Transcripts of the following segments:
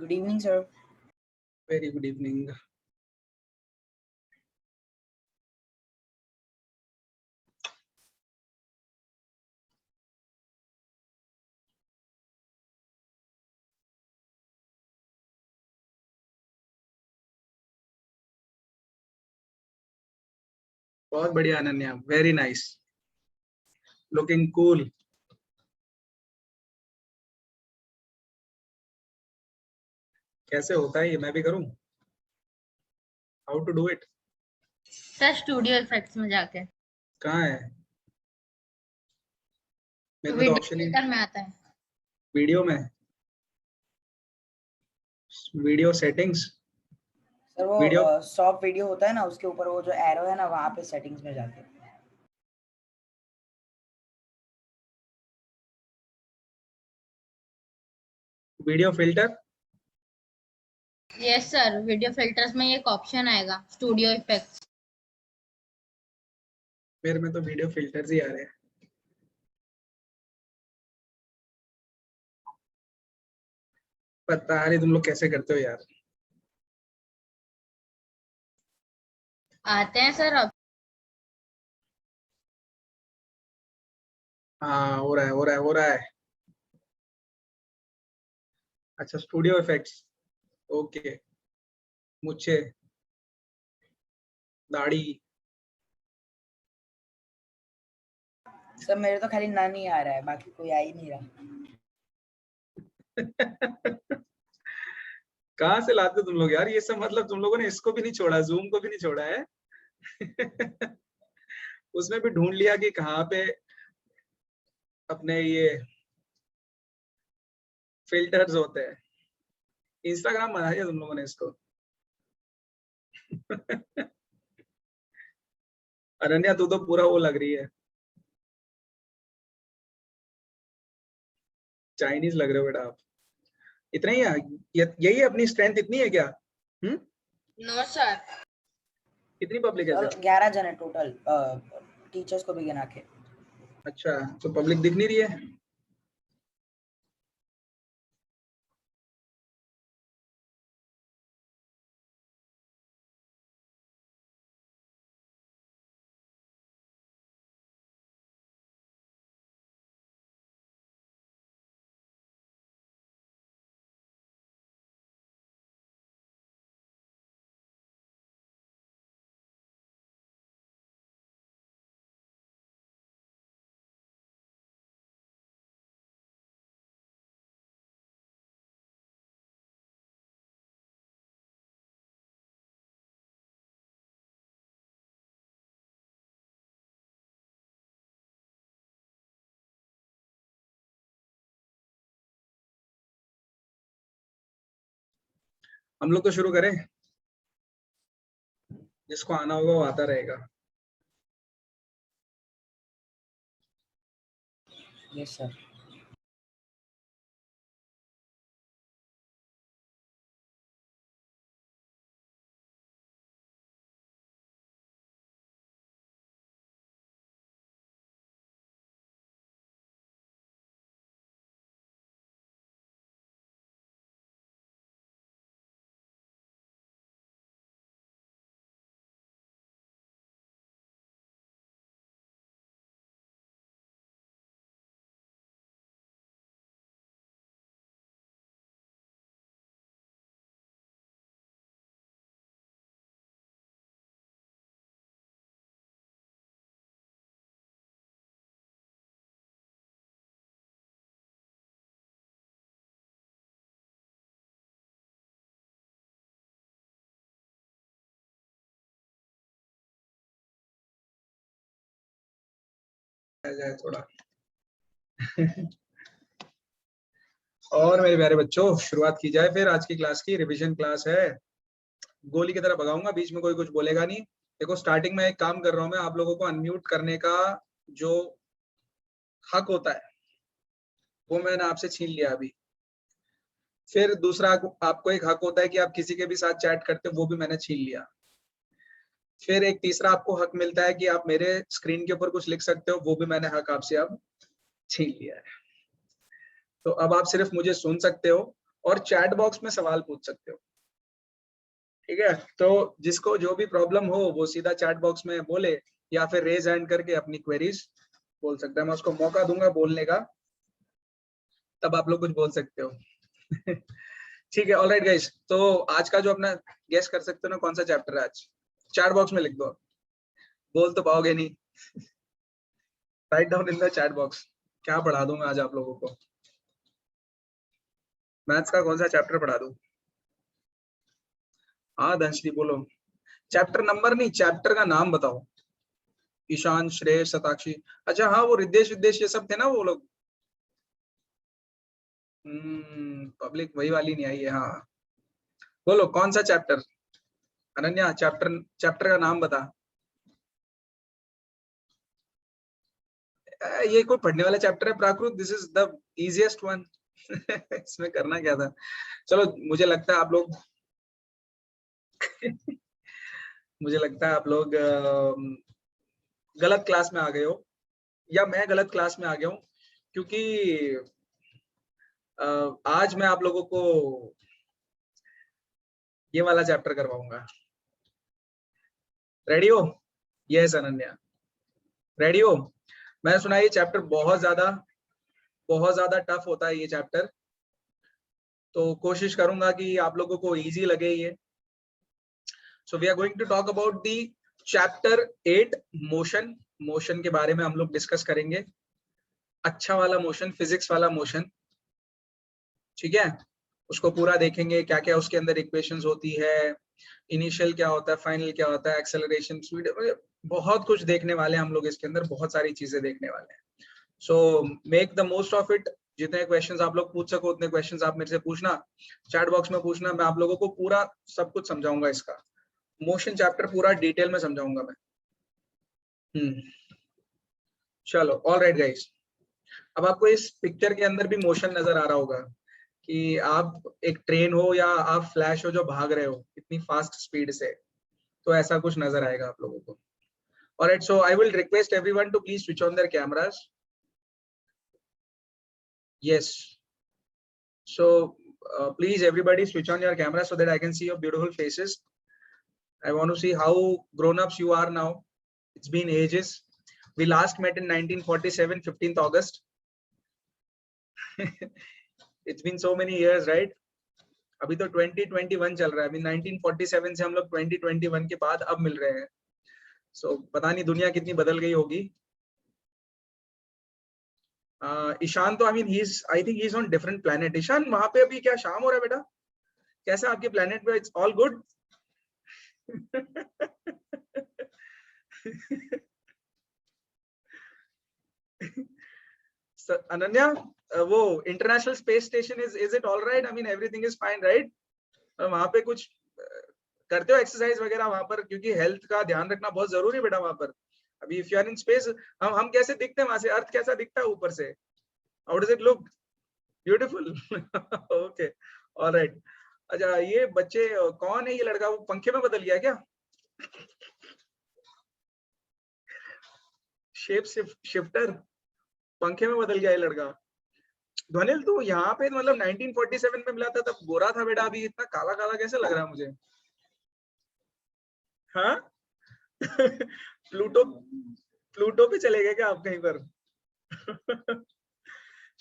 Good evening, sir. Very good evening. बहुत बढ़िया Ananya, very nice, looking cool. कैसे होता है ये, मैं भी करूं? How to do it? Sir studio effects में जाके। कहाँ है? मेरे को तो वीडियो ऑप्शन ही फिल्टर में आता है। वीडियो में, वीडियो सेटिंग्स। सर वो वीडियो स्टॉप वीडियो होता है ना, उसके ऊपर वो जो एरो है ना, वहाँ पे सेटिंग्स में जाके। Video filter. Yes sir, video filters में एक ऑप्शन आएगा स्टूडियो इफेक्ट्स। मेरे में तो वीडियो फिल्टर्स ही आ रहे हैं। पता नहीं तुम लोग कैसे करते हो यार। आते हैं सर अब। हाँ, हो रहा है, हो रहा है, हो रहा है। अच्छा, स्टूडियो इफेक्ट्स, ओके। मुझे दाढ़ी। सर मेरे तो खाली नन ही आ रहा है, बाकी कोई आ ही नहीं रहा। कहाँ से लाते तुम लोग यार ये सब? मतलब तुम लोगों ने इसको भी नहीं छोड़ा, जूम को भी नहीं छोड़ा है। उसमें भी ढूंढ लिया कि कहाँ पे अपने ये फिल्टर्स होते हैं। इंस्टाग्राम बना दिया तुम लोगों ने इसको। अनन्या तू तो पूरा वो लग रही है, चाइनीज लग रहे हो बेटा आप। इतना ही है? यही है अपनी स्ट्रेंथ, इतनी है क्या? No sir. कितनी पब्लिक है? 11 जन है टोटल, टीचर्स को भी गिना के। अच्छा, तो पब्लिक दिख नहीं रही है। हम लोग तो शुरू करें, जिसको आना होगा वो आता रहेगा। Yes sir. आ जाए थोड़ा। और मेरे प्यारे बच्चों, शुरुआत की जाए फिर आज की क्लास की। रिवीजन क्लास है, गोली की तरह भगाऊंगा, बीच में कोई कुछ बोलेगा नहीं। देखो स्टार्टिंग में एक काम कर रहा हूं मैं, आप लोगों को अनम्यूट करने का जो हक होता है वो मैंने आपसे छीन लिया अभी। फिर दूसरा आपको एक हक होता है कि आप किसी के भी साथ चैट करते हो, वो भी मैंने छीन लिया। फिर एक तीसरा आपको हक मिलता है कि आप मेरे स्क्रीन के ऊपर कुछ लिख सकते हो, वो भी मैंने हक आपसे अब छीन लिया है। तो अब आप सिर्फ मुझे सुन सकते हो और चैट बॉक्स में सवाल पूछ सकते हो, ठीक है। तो जिसको जो भी प्रॉब्लम हो वो सीधा चैट बॉक्स में बोले या फिर रेज हैंड करके अपनी क्वेरीज बोल सकता है, मैं उसको मौका दूंगा बोलने का, तब आप लोग कुछ बोल सकते हो। ठीक है, ऑलराइट गाइस, तो आज का जो अपना गेस कर सकते हो ना कौन सा चैप्टर है आज, चैट बॉक्स में लिख दो, बोल तो पाओगे नहीं। Write down in the chat box, क्या पढ़ा दूंगा आज आप लोगों को, मैथ्स का कौन सा चैप्टर पढ़ा दूं? हाँ दंशली बोलो, चैप्टर नंबर नहीं, चैप्टर का नाम बताओ। ईशान, श्रेय, शताक्षी, अच्छा हाँ वो रिद्धेश विद्देश ये सब थे ना वो लोग। पब्लिक वही वाली नहीं आई है, हाँ बोलो कौन सा चैप्टर। अनन्या चैप्टर का नाम बता। ये कोई पढ़ने वाला चैप्टर है Prakrit, this is the easiest one. इसमें करना क्या था, चलो मुझे लगता है आप लोग मुझे लगता है आप लोग गलत क्लास में आ गए हो, या मैं गलत क्लास में आ गया हूँ, क्योंकि आज मैं आप लोगों को ये वाला चैप्टर करवाऊंगा। रेडी हो? यस अनन्या, रेडी हो? मैंने सुना ये चैप्टर बहुत ज्यादा टफ होता है ये चैप्टर, तो कोशिश करूंगा कि आप लोगों को इजी लगे ये। So we are going to talk about the chapter 8 motion. Motion के बारे में हम लोग डिस्कस करेंगे, अच्छा वाला मोशन, फिजिक्स वाला मोशन, ठीक है। उसको पूरा देखेंगे, क्या क्या उसके अंदर इक्वेशंस होती है, इनिशियल क्या होता है, फाइनल क्या होता है, एक्सेलरेशन, स्पीड, बहुत कुछ देखने वाले हैं हम लोग इसके अंदर, बहुत सारी चीजें देखने वाले हैं। So make the most of it, जितने क्वेश्चंस आप लोग पूछ सको उतने क्वेश्चंस आप मेरे से पूछना, चैट बॉक्स में पूछना, मैं आप लोगों को पूरा सब कुछ समझाऊंगा, इसका मोशन चैप्टर पूरा डिटेल में समझाऊंगा मैं। चलो ऑलराइट गाइस, अब आपको इस पिक्चर के अंदर भी मोशन नजर आ रहा होगा कि आप एक ट्रेन हो या आप फ्लैश हो जो भाग रहे हो इतनी फास्ट स्पीड से, तो ऐसा कुछ नजर आएगा आप लोगों को। Alright, so I will request everyone to please switch on their cameras. Yes. So please everybody switch on your camera so that I can see your beautiful faces. I want to see how grown-ups you are now. It's been ages. We last met in 1947, 15th August. It's been so many years, right? अभी तो 2021 चल रहा है, अभी 1947 से हम लोग 2021 के बाद अब मिल रहे हैं। So पता नहीं दुनिया कितनी बदल गई होगी। ईशान तो I think he is on different planet. Ishan वहां पे अभी क्या शाम हो रहा है बेटा, कैसा आपके प्लेनेट पे? It's all good. अनन्या, वो international space station is it all right? I mean everything is fine right? वहां पे कुछ करते हो एक्सरसाइज वगैरह वहां पर, क्योंकि हेल्थ का ध्यान रखना बहुत जरूरी है बेटा वहां पर। अभी if you are in space, हम कैसे दिखते हैं वहां से, अर्थ कैसा दिखता है ऊपर से? How does it look? Beautiful. Okay. All right. अच्छा ये बच्चे कौन है, ये लड़का वो पंखे में बदल गया क्या? शेप शिफ्टर, पंखे में बदल गया ये लड़का। ध्वनिल तू यहाँ पे मतलब 1947 में मिला था तब गोरा था बेटा, अभी इतना काला काला कैसे लग रहा है मुझे? हाँ? प्लूटो पे चले गए क्या आप कहीं पर?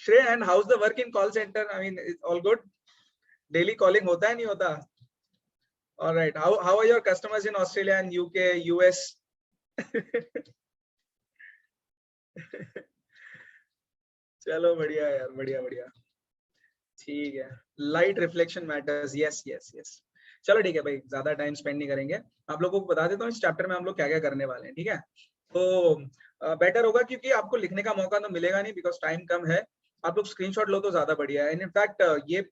Shreya, and how's the work in call center? I mean, it's all good. Daily calling होता है नहीं होता? All right. How are your customers in Australia and UK, US? चलो बढ़िया यार, बढ़िया बढ़िया, ठीक है। Light reflection matters, yes yes yes. चलो ठीक है भाई, ज्यादा टाइम स्पेंड नहीं करेंगे, आप लोगों को बता देता हूँ इस चैप्टर में हम लोग क्या क्या करने वाले हैं, ठीक है। तो बेटर होगा, क्योंकि आपको लिखने का मौका तो मिलेगा नहीं बिकॉज टाइम कम है। आप लोग स्क्रीनशॉट लो तो ज्यादा बढ़िया है, इनफैक्ट ये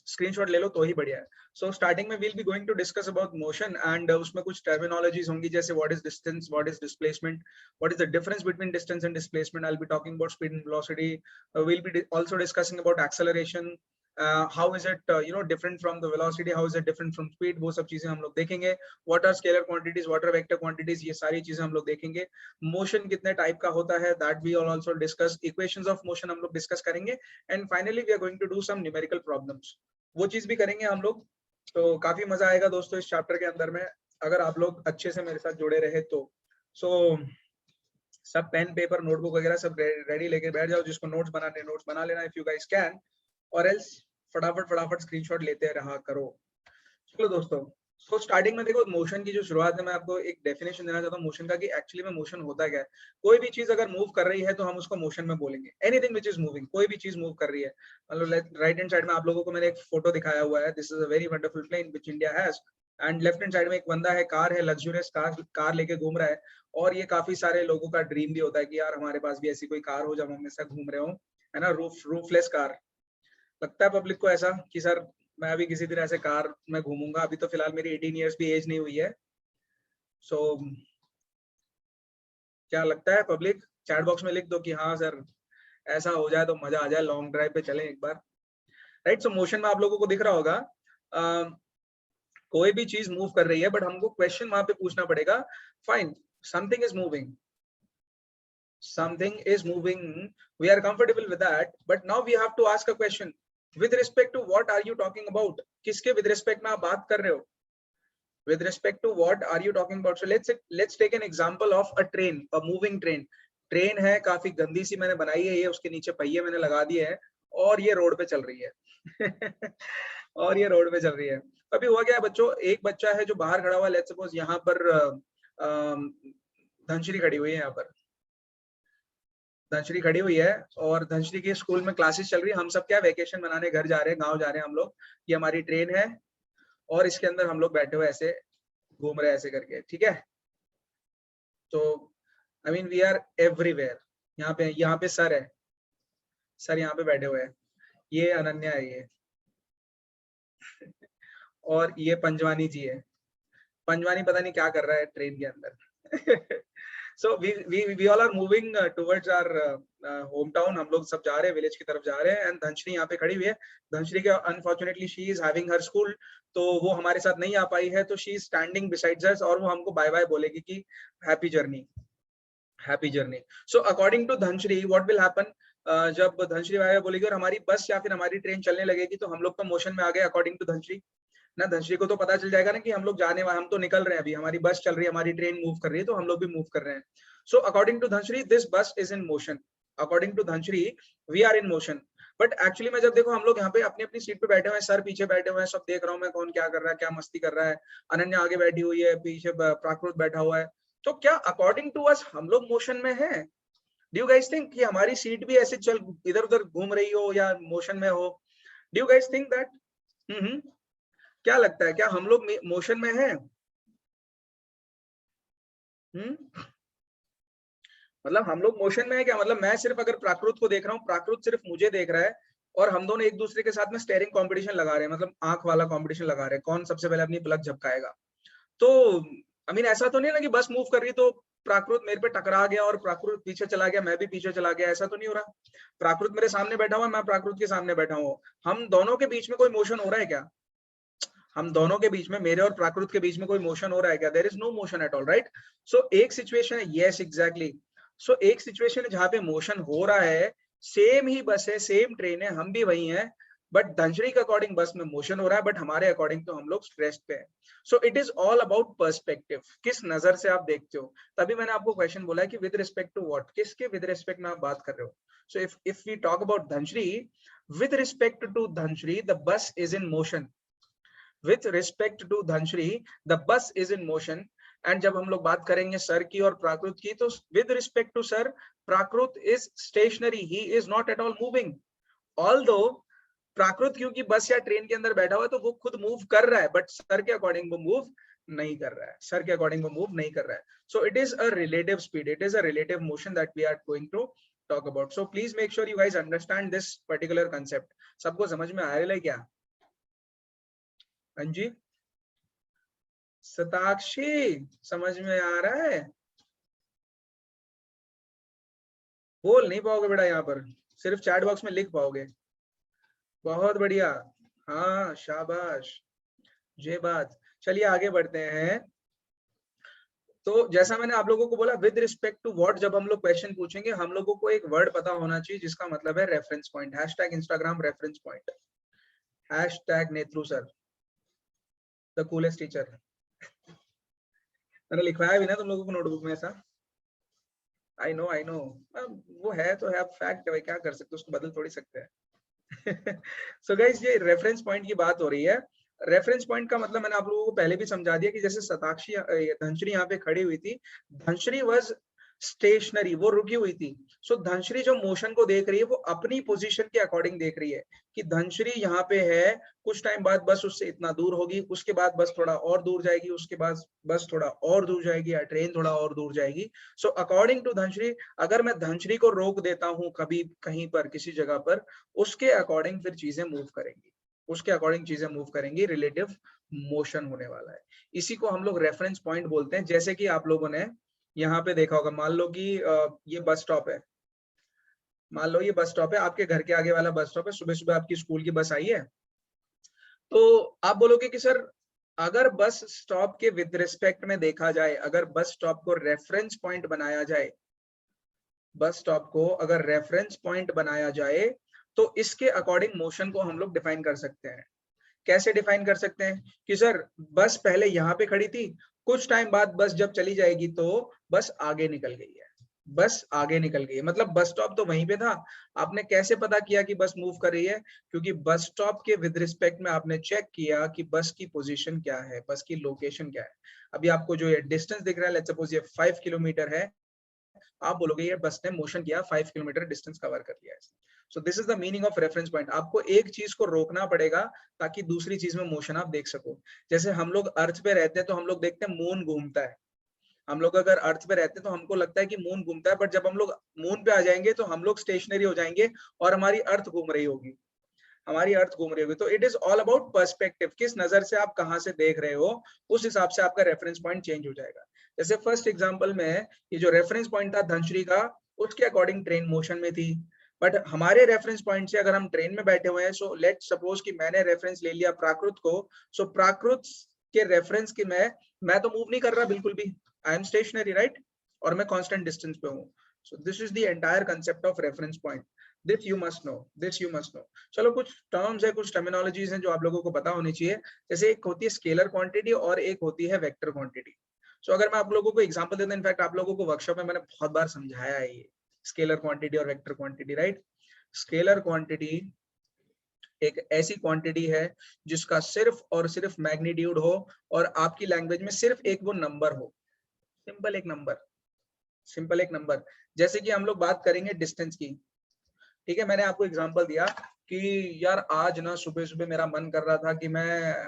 स्क्रीनशॉट ले लो तो ही बढ़िया है। सो स्टार्टिंग में will be going to discuss about motion and उसमें कुछ टर्मिनोलॉजीज होंगी, जैसे what is distance, what is displacement, what is the difference between distance and displacement. I will be talking about speed and velocity, will be also discussing about acceleration, how is it different from the velocity, how is it different from speed, वो सब चीजें हम लोग देखेंगे. What are scalar quantities, what are vector quantities, ये सारी चीजें हम लोग देखेंगे. Motion कितने टाइप का होता है, that we all also discuss. Equations of motion हम लोग डिस्कस करेंगे. And finally we are going to do some numerical problems. वो चीज भी करेंगे हम लोग. तो काफी मजा आएगा दोस्तों इस चैप्टर के अंदर में, अगर आप लोग अच्छे से मेरे साथ जुड़े रहे तो. So सब पेन पेपर नोटबुक वगैरह सब रेडी लेके बैठ जाओ. जिसको नोट्स बनाने नोट्स बना लेना if you guys can, और एल्स फटाफट स्क्रीनशॉट लेते रहा करो. चलो दोस्तों, तो स्टार्टिंग में देखो मोशन की जो शुरुआत है, मैं आपको एक डेफिनेशन देना चाहता हूँ मोशन का कि एक्चुअली में मोशन होता क्या है. कोई भी चीज अगर मूव कर रही है तो हम उसको मोशन में बोलेंगे. एनीथिंग विच इज मूविंग, कोई भी चीज मूव कर रही है. मतलब राइट हैंड साइड में आप लोगों को मैंने एक फोटो दिखाया हुआ है. This is a very wonderful plane which India has. And left hand side में एक बंदा है, कार है, लग्जरियस कार लेके घूम रहा है. और ये काफी सारे लोगों का ड्रीम भी होता है कि यार हमारे पास भी ऐसी कोई कार हो जब हम हमेशा घूम रहे हो, है ना, रूफलेस कार. लगता है पब्लिक को ऐसा कि सर मैं अभी किसी दिन ऐसे कार में घूमूंगा. अभी तो फिलहाल मेरी 18 इयर्स भी एज नहीं हुई है. सो क्या लगता है पब्लिक? चैट बॉक्स में लिख दो कि हाँ सर ऐसा हो जाए तो मजा आ जाए, लॉन्ग ड्राइव पे चलें एक बार. राइट. सो मोशन में आप लोगों को दिख रहा होगा कोई भी चीज मूव कर रही है, बट हमको क्वेश्चन वहां पे पूछना पड़ेगा. Fine, something is moving, something is moving, we are comfortable with that, but now we have to ask a question. With respect to what are you talking about? किसके with respect में आप बात कर रहे हो? With respect to what are you talking about? So let's take an example of a train, a moving train. Train है, काफी गंदी सी मैंने बनाई है, ये उसके नीचे पहिए मैंने लगा दिए हैं और ये रोड पे चल रही है. और ये रोड पे चल रही है. अभी हुआ क्या है बच्चों, एक बच्चा है जो बाहर खड़ा हुआ है. लेट्स सपोज यहाँ पर धनश्री खड़ी हुई है. यहाँ पर धनश्री खड़ी हुई है और धनश्री के स्कूल में क्लासेस चल रही है. हम सब क्या वेकेशन मनाने घर जा रहे हैं, गांव जा रहे हैं हम लोग. ये हमारी ट्रेन है और इसके अंदर हम लोग बैठे हुए ऐसे घूम रहे हैं ऐसे करके. ठीक है. तो I mean we are everywhere. यहाँ पे सर है, सर यहाँ पे बैठे हुए हैं. ये अनन्या है ये. और ये पंजवानी जी है. पंजवानी पता नहीं क्या कर रहा है ट्रेन के अंदर. So we all are moving towards our hometown. हम लोग सब जा रहे हैं, विलेज की तरफ जा रहे हैं. एंड धनश्री यहाँ पे खड़ी हुई है. धनश्री के unfortunately she is having her school, तो वो हमारे साथ नहीं आ पाई है. तो she is standing besides us और वो हमको बाय बाय बोलेगी कि happy journey, happy journey. So according to Dhanashree what will happen, जब धनश्री बाय बाय बोलेगी और हमारी बस या फिर हमारी ट्रेन चलने लगेगी तो हम लोग तो मोशन में आ गए अकॉर्डिंग टू धनश्री ना. धनश्री को तो पता चल जाएगा ना कि हम लोग जाने वाले, हम तो निकल रहे हैं अभी, हमारी बस चल रही है, हमारी ट्रेन मूव कर रही है, तो हम लोग भी मूव कर रहे हैं. So according to Dhanashree this bus is in motion. According to Dhanashree we are in motion. But actually में जब देखो हम लोग यहाँ पे अपनी अपनी सीट पे बैठे हुए हैं, सर पीछे बैठे हुए हैं, सब देख रहा हूँ मैं कौन क्या कर रहा है, क्या मस्ती कर रहा है. अनन्या आगे बैठी हुई है, पीछे प्राकृत बैठा हुआ है. तो क्या अकॉर्डिंग टू अस हम लोग मोशन में है? डू यू गाइस थिंक कि हमारी सीट भी ऐसे चल इधर उधर घूम रही हो या मोशन में हो? Do you guys think that? क्या लगता है, क्या हम लोग मोशन में हैं? मतलब हम लोग मोशन में है क्या? मतलब मैं सिर्फ अगर प्राकृत को देख रहा हूँ, प्राकृत सिर्फ मुझे देख रहा है और हम दोनों एक दूसरे के साथ में स्टेयरिंग कंपटीशन लगा रहे हैं, मतलब आंख वाला कंपटीशन लगा रहे हैं, कौन सबसे पहले अपनी पलक झपकाएगा. तो आई मीन ऐसा तो नहीं ना कि बस मूव कर रही तो प्राकृत मेरे पे टकरा गया और प्राकृत पीछे चला गया, मैं भी पीछे चला गया. ऐसा तो नहीं हो रहा. प्राकृत मेरे सामने बैठा हुआ, मैं प्राकृत के सामने बैठा हूँ. हम दोनों के बीच में कोई मोशन हो रहा है क्या? हम दोनों के बीच में, मेरे और प्राकृत के बीच में कोई मोशन हो रहा है क्या? There is no motion at all, right. So एक सिचुएशन है, यस एग्जैक्टली. सो एक सिचुएशन है जहां पे मोशन हो रहा है, सेम ही बस है, सेम ट्रेन है, हम भी वही हैं, बट धनश्री के अकॉर्डिंग बस में मोशन हो रहा है, बट हमारे अकॉर्डिंग तो हम लोग रेस्ट पे हैं. So it is all about perspective, किस नजर से आप देखते हो. तभी मैंने आपको क्वेश्चन बोला है कि विद रिस्पेक्ट टू व्हाट, किसके विद रिस्पेक्ट में आप बात कर रहे हो. So if we talk about Dhanashree, with respect to Dhanashree the bus is in motion. With respect to Dhanshri, the bus is in motion. And जब हम लोग बात करेंगे सर की और प्राकृत की, तो with respect to sir, Prakrit is stationary, he is not at all moving. Although प्राकृत क्योंकि बस या ट्रेन के अंदर बैठा हुआ है तो वो खुद मूव कर रहा है, बट सर के अकॉर्डिंग वो मूव नहीं कर रहा है, सर के अकॉर्डिंग वो मूव नहीं कर रहा है. So it is a relative speed, it is a relative motion that we are going to talk about. So please make sure you guys understand this particular concept. सबको समझ में आ रहा है क्या? अंजी, सताक्षी, समझ में आ रहा है? बोल नहीं पाओगे बेटा, यहाँ पर सिर्फ चैट बॉक्स में लिख पाओगे. बहुत बढ़िया, हाँ शाबाश, ये बात। चलिए आगे बढ़ते हैं। तो जैसा मैंने आप लोगों को बोला, विद रिस्पेक्ट टू व्हाट, जब हम लोग क्वेश्चन पूछेंगे हम लोगों को एक वर्ड पता होना चाहिए जिसका मतलब है reference point. Hashtag Instagram reference point, hashtag Netru sir the coolest teacher. मैंने लिखवाया भी ना तुम लोगों को नोटबुक में ऐसा। आई नो, वो है तो है, फैक्ट है भाई, क्या कर सकते, उसको बदल थोड़ी सकते हैं। सो गाइस, ये रेफरेंस पॉइंट की बात हो रही है। रेफरेंस पॉइंट का मतलब मैंने आप लोगों को पहले भी समझा दिया कि जैसे शताक्षी धनश्री यहाँ पे खड़ी हुई थी, धनश्री वाज स्टेशनरी, वो रुकी हुई थी। सो धनश्री जो मोशन को देख रही है वो अपनी पोजीशन के अकॉर्डिंग देख रही है कि धनश्री यहाँ पे है, कुछ टाइम बाद बस उससे इतना दूर होगी, उसके बाद बस थोड़ा और दूर जाएगी, उसके बाद बस थोड़ा और दूर जाएगी, या ट्रेन थोड़ा और दूर जाएगी। सो अकॉर्डिंग टू धनश्री, अगर मैं धनश्री को रोक देता हूँ कभी कहीं पर किसी जगह पर, उसके अकॉर्डिंग फिर चीजें मूव करेंगी, उसके अकॉर्डिंग चीजें मूव करेंगी, रिलेटिव मोशन होने वाला है। इसी को हम लोग रेफरेंस पॉइंट बोलते हैं। जैसे कि आप लोगों ने यहाँ पे देखा होगा, मान लो कि ये बस स्टॉप है, मान लो ये बस स्टॉप है, आपके घर के आगे वाला बस स्टॉप है, सुबह सुबह आपकी स्कूल की बस आई है, तो आप बोलोगे कि सर अगर बस स्टॉप के विद रिस्पेक्ट में देखा जाए, अगर बस स्टॉप को रेफरेंस पॉइंट बनाया जाए, बस स्टॉप को अगर रेफरेंस पॉइंट बनाया जाए तो इसके अकॉर्डिंग मोशन को हम लोग डिफाइन कर सकते हैं। कैसे डिफाइन कर सकते हैं कि सर बस पहले यहाँ पे खड़ी थी, कुछ टाइम बाद बस जब चली जाएगी तो बस आगे निकल गई है, बस आगे निकल गई है, मतलब बस स्टॉप तो वहीं पे था। आपने कैसे पता किया कि बस मूव कर रही है? क्योंकि बस स्टॉप के विद रिस्पेक्ट में आपने चेक किया कि बस की पोजीशन क्या है, बस की लोकेशन क्या है। अभी आपको जो ये डिस्टेंस दिख रहा है, लेट्स सपोज ये 5 किलोमीटर है, आप बोलोगे ये बस ने मोशन किया, 5 किलोमीटर डिस्टेंस कवर कर लिया है। So this is the meaning of reference point. आपको एक चीज को रोकना पड़ेगा ताकि दूसरी चीज में मोशन आप देख सको। जैसे हम लोग अर्थ पे रहते हैं तो हम लोग देखते हैं मून घूमता है, हम लोग अगर अर्थ पे रहते हैं तो हमको लगता है कि मून घूमता है, बट जब हम लोग मून पे आ जाएंगे तो हम लोग स्टेशनरी हो जाएंगे और हमारी अर्थ घूम रही होगी, हमारी अर्थ घूम रही होगी। तो it is all about perspective, किस नजर से आप कहां से देख रहे हो, उस हिसाब से आपका रेफरेंस पॉइंट चेंज हो जाएगा। जैसे फर्स्ट एग्जांपल में ये जो रेफरेंस पॉइंट था धनश्री का, उसके अकॉर्डिंग ट्रेन मोशन में थी, बट हमारे रेफरेंस पॉइंट से अगर हम ट्रेन में बैठे हुए हैं, सो लेट्स सपोज कि मैंने रेफरेंस ले लिया प्राकृत को, सो प्राकृत के रेफरेंस की मैं तो मूव नहीं कर रहा बिल्कुल भी, आई एम स्टेशनरी, राइट, और मैं कांस्टेंट डिस्टेंस पे हूँ। So this is the entire concept of reference point. This you must know, this you must know. चलो कुछ टर्म्स है, कुछ टर्मिनोलॉजीज हैं जो आप लोगों को पता होनी चाहिए। जैसे एक होती है स्केलर क्वांटिटी और एक होती है वेक्टर क्वांटिटी। सो अगर मैं आप लोगों को एग्जांपल देता हूं, इनफैक्ट आप लोगों को वर्कशॉप में मैंने बहुत बार समझाया है ये स्केलर क्वांटिटी और vector quantity, right. Scalar quantity एक ऐसी क्वांटिटी है जिसका सिर्फ और सिर्फ मैग्नीट्यूड हो और आपकी लैंग्वेज में सिर्फ एक वो नंबर हो, सिंपल एक नंबर, सिंपल एक नंबर। जैसे कि हम लोग बात करेंगे डिस्टेंस की, ठीक है, मैंने आपको एग्जांपल दिया कि यार आज ना सुबह सुबह मेरा मन कर रहा था कि मैं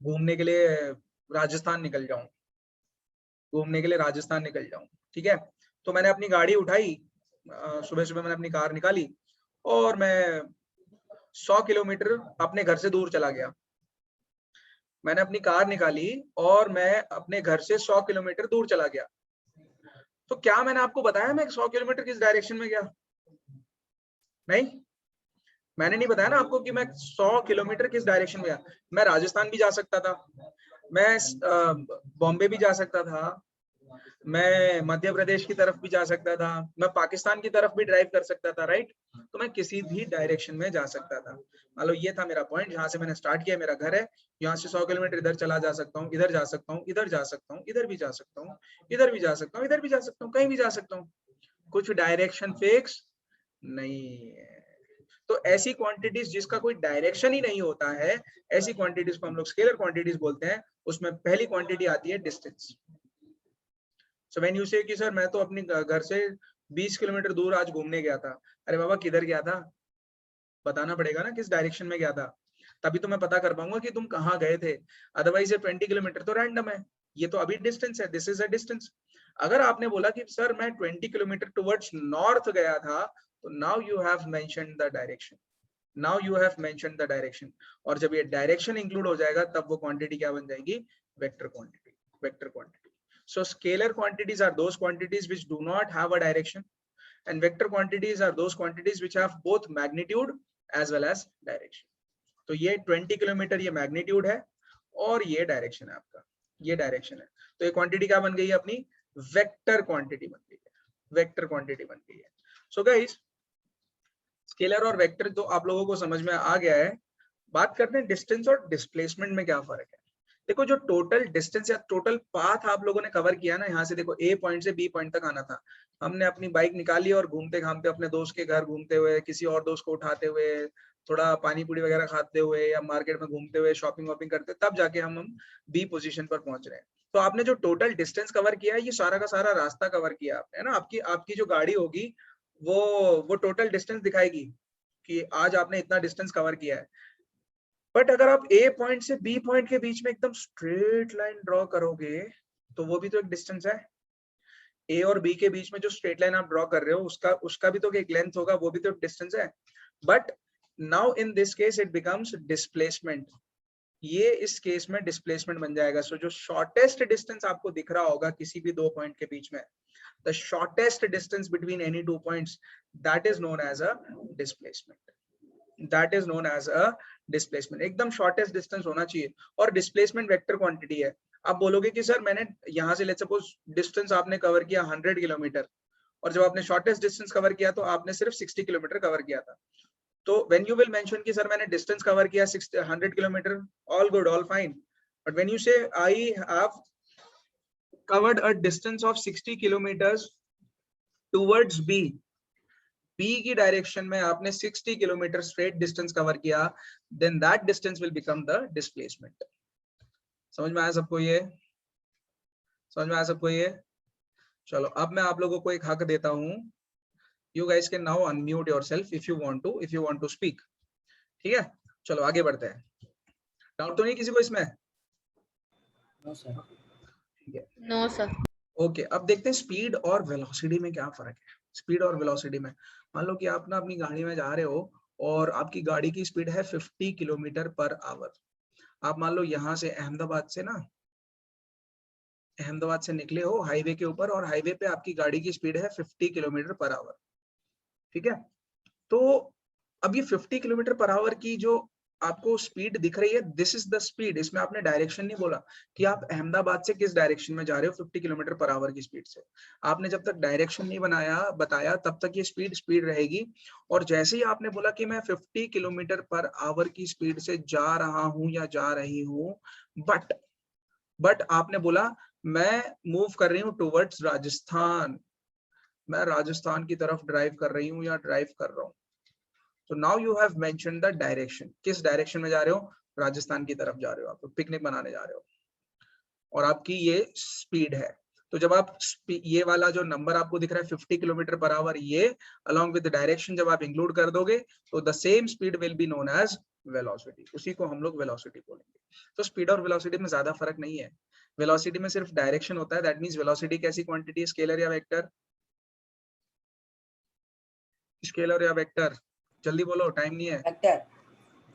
घूमने के लिए राजस्थान निकल जाऊं, घूमने के लिए राजस्थान निकल जाऊं, ठीक है। तो मैंने अपनी गाड़ी उठाई, सुबह सुबह मैंने अपनी कार निकाली और मैं 100 किलोमीटर अपने घर से दूर चला गया। मैंने अपनी कार निकाली और मैं अपने घर से 100 किलोमीटर दूर चला गया। तो क्या मैंने आपको बताया मैं 100 किलोमीटर किस डायरेक्शन में गया? नहीं, मैंने नहीं बताया ना आपको कि मैं 100 किलोमीटर किस डायरेक्शन में गया। मैं राजस्थान भी जा सकता था, मैं बॉम्बे भी जा सकता था, मैं मध्य प्रदेश की तरफ भी जा सकता था, मैं पाकिस्तान की तरफ भी ड्राइव कर सकता था, राइट। तो मैं किसी भी डायरेक्शन में जा सकता था। मान लो ये था मेरा पॉइंट, जहां से मैंने स्टार्ट किया, मेरा घर है, यहाँ से 100 किलोमीटर इधर चला जा सकता हूँ, इधर जा सकता हूँ, इधर जा सकता हूँ, इधर भी जा सकता हूँ, इधर भी जा सकता हूँ, इधर भी जा सकता हूँ, कहीं भी जा सकता हूँ, कुछ डायरेक्शन फिक्स नहीं है। तो ऐसी क्वांटिटीज जिसका कोई डायरेक्शन ही नहीं होता है, ऐसी क्वांटिटीज को हम लोग स्केलर क्वांटिटीज बोलते हैं। उसमें पहली क्वांटिटी आती है डिस्टेंस। सो व्हेन यू से कि सर मैं तो अपने घर से 20 किलोमीटर दूर आज घूमने गया था, अरे बाबा किधर गया था, बताना पड़ेगा ना किस डायरेक्शन में गया था, तभी तो मैं पता कर पाऊंगा कि तुम कहाँ गए थे। अदरवाइज ये 20 किलोमीटर तो रैंडम है, ये तो अभी डिस्टेंस है, दिस इज अ डिस्टेंस। अगर आपने बोला कि सर मैं 20 किलोमीटर टुवर्ड्स नॉर्थ गया था, तो now you have mentioned the direction, now you have mentioned the direction. और जब ये डायरेक्शन इंक्लूड हो जाएगा तब वो क्वांटिटी क्या बन जाएगी? Vector quantity, vector quantity. So scalar quantities are those quantities which do not have a direction, and vector quantities are those quantities which have both magnitude as well as direction. तो ये 20 kilometre ये magnitude है और ये direction है आपका, ये direction है। तो ये क्वांटिटी क्या बन गई है अपनी, वेक्टर क्वांटिटी बन गई है, वेक्टर क्वांटिटी बन गई है। सो गाइस स्केलर और वेक्टर तो आप लोगों को समझ में आ गया है। बात करते हैं डिस्टेंस और डिस्प्लेसमेंट में क्या फर्क है। देखो जो टोटल डिस्टेंस या टोटल पाथ आप लोगों ने कवर किया ना, यहाँ से देखो ए पॉइंट से बी पॉइंट तक आना था, हमने अपनी बाइक निकाली और घूमते घामते अपने दोस्त के घर घूमते हुए, किसी और दोस्त को उठाते हुए, थोड़ा पानी पूरी वगैरह खाते हुए या मार्केट में घूमते हुए शॉपिंग वॉपिंग करते, तब जाके हम बी पोजीशन पर पहुंच रहे हैं। तो आपने जो टोटल डिस्टेंस कवर किया है, ये सारा का सारा रास्ता कवर किया आपने, है ना। आपकी जो गाड़ी होगी वो टोटल डिस्टेंस दिखाएगी कि आज आपने इतना डिस्टेंस कवर किया है। बट अगर आप ए पॉइंट से बी पॉइंट के बीच में एकदम स्ट्रेट लाइन ड्रॉ करोगे तो वो भी तो एक डिस्टेंस है। ए और बी के बीच में जो स्ट्रेट लाइन आप ड्रॉ कर रहे हो उसका भी तो एक लेंथ होगा, वो भी तो एक डिस्टेंस है। But now in this case it becomes displacement, ये इस केस में डिस्प्लेसमेंट बन जाएगा। सो जो शॉर्टेस्ट डिस्टेंस आपको दिख रहा होगा किसी भी दो पॉइंट के बीच में, the shortest distance between any two points, that is known as a displacement, that is known as a displacement. एकदम शॉर्टेस्ट डिस्टेंस होना चाहिए। और डिस्प्लेसमेंट वेक्टर क्वांटिटी है। आप बोलोगे कि सर मैंने यहाँ से लेट्स सपोज डिस्टेंस आपने कवर किया 100 किलोमीटर, और जब आपने शॉर्टेस्ट डिस्टेंस कवर किया तो आपने सिर्फ 60 किलोमीटर कवर किया था। तो व्हेन यू विल मेंशन कि सर मैंने डिस्टेंस कवर किया 100 kilometer, all good all fine, but when you say I have covered a distance of 60 kilometers towards B, B की डायरेक्शन में आपने 60 किलोमीटर स्ट्रेट डिस्टेंस कवर किया, then that distance will become the displacement। समझ में आया सबको ये, समझ में आया सबको ये। चलो अब मैं आप लोगों को एक हक देता हूं, you guys can now unmute yourself if you want to speak। ठीक है, चलो आगे बढ़ते हैं। डाउट तो नहीं किसी को इसमें? No sir. ठीक है, नो सर। ओके अब देखते हैं स्पीड और वेलोसिटी में क्या फर्क है। स्पीड और वेलोसिटी में, मान लो कि आप ना अपनी गाड़ी में जा रहे हो और आपकी गाड़ी की स्पीड है 50 किलोमीटर पर आवर। आप मान लो यहाँ से अहमदाबाद से निकले हो हाईवे के ऊपर, और हाईवे पे आपकी गाड़ी की स्पीड है 50 किलोमीटर पर आवर। ठीक है, तो अब ये 50 किलोमीटर पर आवर की जो आपको स्पीड दिख रही है, दिस इज द स्पीड। इसमें आपने डायरेक्शन नहीं बोला कि आप अहमदाबाद से किस डायरेक्शन में जा रहे हो 50 किलोमीटर पर आवर की स्पीड से। आपने जब तक डायरेक्शन नहीं बताया तब तक ये स्पीड रहेगी। और जैसे ही आपने बोला कि मैं 50 किलोमीटर पर आवर की स्पीड से जा रहा हूं या जा रही हूं, बट आपने बोला मैं मूव कर रही हूँ टुवर्ड्स राजस्थान, मैं राजस्थान की तरफ ड्राइव कर रही हूँ या ड्राइव कर रहा हूँ। So now you have mentioned the direction, किस डायरेक्शन में जा रहे हो, राजस्थान की तरफ जा रहे हो, आप पिकनिक मनाने जा रहे हो, और आपकी ये स्पीड है। तो जब आप ये वाला जो नंबर आपको दिख रहा है 50 किलोमीटर पर आवर, ये अलॉन्ग विद डायरेक्शन जब आप इंक्लूड कर दोगे तो the same speed will be known as velocity, उसी को हम लोग वेलोसिटी बोलेंगे। तो स्पीड और वेलोसिटी में ज्यादा फर्क नहीं है। वेलोसिटी में सिर्फ डायरेक्शन होता है, दैट मींस वेलोसिटी कैसी क्वांटिटी है, स्केलर या वेक्टर? स्केलर या वेक्टर? जल्दी बोलो, टाइम नहीं है।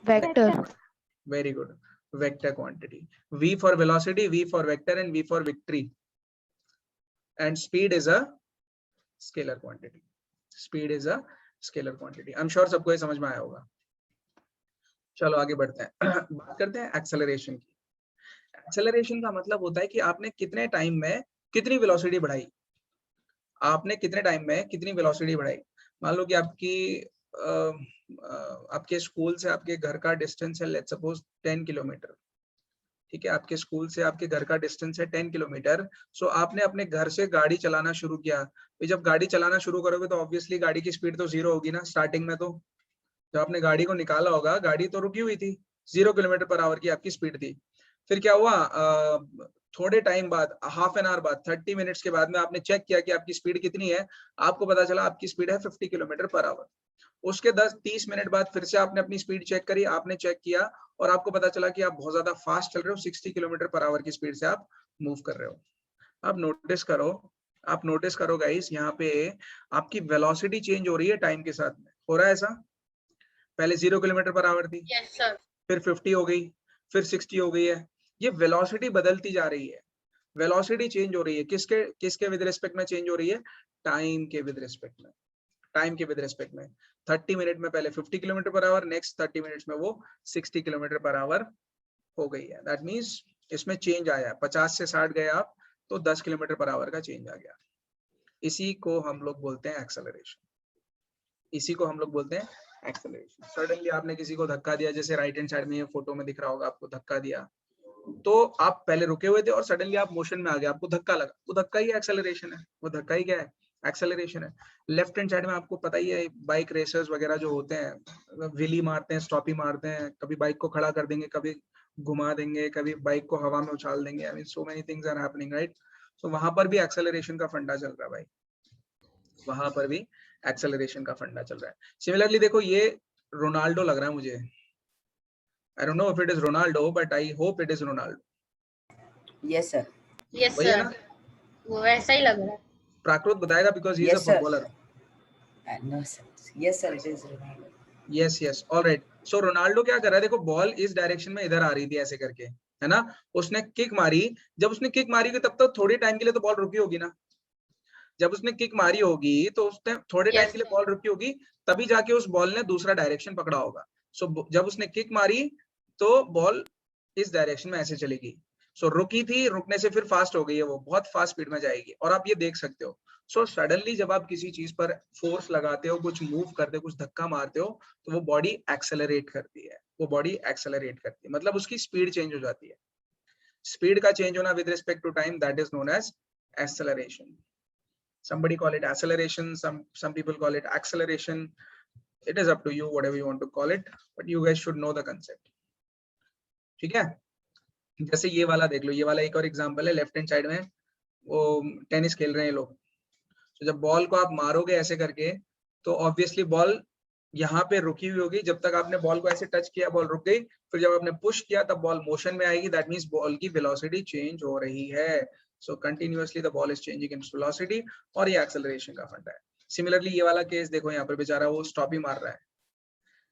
Vector. Very good, vector quantity। V for velocity, V for vector, and V for victory, and speed is a scalar quantity, speed is a scalar quantity। I'm sure सबको ये समझ में आया होगा। चलो आगे बढ़ते हैं। बात करते हैं एक्सेलरेशन की। एक्सेलरेशन का मतलब होता है कि आपने कितने टाइम में कितनी वेलोसिटी बढ़ाई, आपने कितने टाइम में कितनी वेलोसिटी बढ़ाई। मान लो कि आपके स्कूल से आपके घर का डिस्टेंस है लेट्स सपोज 10 किलोमीटर। ठीक है, आपके स्कूल से आपके घर का डिस्टेंस है 10 किलोमीटर। सो आपने अपने घर से गाड़ी चलाना शुरू किया। तो जब गाड़ी चलाना शुरू करोगे तो ऑब्वियसली गाड़ी की स्पीड तो 0 होगी ना स्टार्टिंग में। तो जब आपने गाड़ी को निकाला होगा, गाड़ी तो रुकी हुई थी, 0 किलोमीटर पर आवर की आपकी स्पीड थी। फिर क्या हुआ, थोड़े टाइम बाद, हाफ एन आवर बाद, 30 मिनट्स के बाद में आपने चेक किया कि आपकी स्पीड कितनी है। आपको पता चला आपकी स्पीड है 50 किलोमीटर पर आवर। उसके 10-30 मिनट बाद फिर से आपने अपनी स्पीड चेक करी, आपने चेक किया और आपको पता चला कि आप बहुत ज्यादा फास्ट चल रहे हो, 60 किलोमीटर पर आवर की स्पीड से आप मूव कर रहे हो। अब नोटिस करो गाइस, यहाँ पे आपकी वेलोसिटी चेंज हो रही है टाइम के साथ में। हो रहा है ऐसा? पहले 0 किलोमीटर पर आवर थी, यस सर। फिर 50 हो गई, फिर 60 हो गई है। ये वेलोसिटी बदलती जा रही है, वेलोसिटी चेंज हो रही है। किसके विद रिस्पेक्ट में चेंज हो रही है? टाइम के विद रिस्पेक्ट में। टाइम के विद रिस्पेक्ट में। 30 मिनट में पहले 50 kilometre per our, next 30 minutes में वो 60 किलोमीटर पर आवर हो गई है। दैट मीन्स इसमें चेंज आया है, 50 से 60 गए आप तो 10 किलोमीटर पर आवर का चेंज आ गया। इसी को हम लोग बोलते हैं एक्सेलरेशन, इसी को हम लोग बोलते हैं एक्सेलरेशन। सडनली आपने किसी को धक्का दिया, जैसे राइट हैंड साइड में ये फोटो में दिख रहा होगा, आपको धक्का दिया तो आप पहले रुके हुए थे और सडनली आप मोशन में आ गए, आपको धक्का लगा, वो धक्का ही एक्सेलरेशन है, वो धक्का ही क्या है, एक्सेलरेशन है। लेफ्ट हैंड साइड में आपको पता ही है, बाइक रेसर्स वगैरह जो होते हैं व्हीली मारते हैं, स्टॉपी मारते हैं, कभी बाइक को खड़ा कर देंगे, कभी घुमा देंगे, कभी बाइक को हवा में उछाल देंगे। I mean so many things are happening, right. So वहां पर भी एक्सेलरेशन का फंडा चल रहा है भाई, वहां पर भी एक्सेलरेशन का फंडा चल रहा है। सिमिलरली देखो, ये रोनाल्डो लग रहा है मुझे, I don't know if it is Ronaldo, but I hope it is Ronaldo. Yes sir. Yes वही है सर, ना? वो वैसा ही लग रहा है। प्राकृत बताएगा because he is a Yes sir. footballer. No sir. Yes sir, it is Ronaldo. Yes, yes, all right. So Ronaldo क्या कर रहा है, देखो बॉल इस डायरेक्शन में इधर आ रही थी ऐसे करके, है ना, उसने किक मारी, जब उसने किक मारी तब तक थोड़े टाइम के लिए तो बॉल रुकी होगी ना, जब उसने किक मारी होगी तो उसने थोड़े टाइम Yes. के लिए बॉल रुकी होगी, तभी जाके उस बॉल ने दूसरा डायरेक्शन पकड़ा होगा। सो जब उसने किक मारी तो बॉल इस डायरेक्शन में ऐसे चलेगी। सो रुकी थी, रुकने से फिर फास्ट हो गई है, वो बहुत फास्ट स्पीड में जाएगी और आप ये देख सकते हो। सो सडनली जब आप किसी चीज पर फोर्स लगाते हो, कुछ मूव करते हो, कुछ धक्का मारते हो, तो वो बॉडी एक्सेलरेट करती है, वो बॉडी एक्सेलरेट करती है, मतलब उसकी स्पीड चेंज हो जाती है। स्पीड का चेंज होना with respect to time, that is known as acceleration. Somebody call it acceleration, some people call it acceleration. It is up to you, whatever you want to call it, but you guys should know the concept. ठीक है, जैसे ये वाला देख लो, ये वाला एक और एग्जांपल है। लेफ्ट हैंड साइड में वो टेनिस खेल रहे हैं लोग, तो जब बॉल को आप मारोगे ऐसे करके तो ऑब्वियसली बॉल यहाँ पे रुकी हुई होगी, जब तक आपने बॉल को ऐसे टच किया बॉल रुक गई, फिर जब आपने पुश किया तब बॉल मोशन में आएगी, दैट मींस बॉल की वेलोसिटी चेंज हो रही है। So continuously the ball is changing its velocity, और ये एक्सेलरेशन का फंडा है। सिमिलरली ये वाला केस देखो, यहाँ पर बेचारा वो स्टॉप ही मार रहा है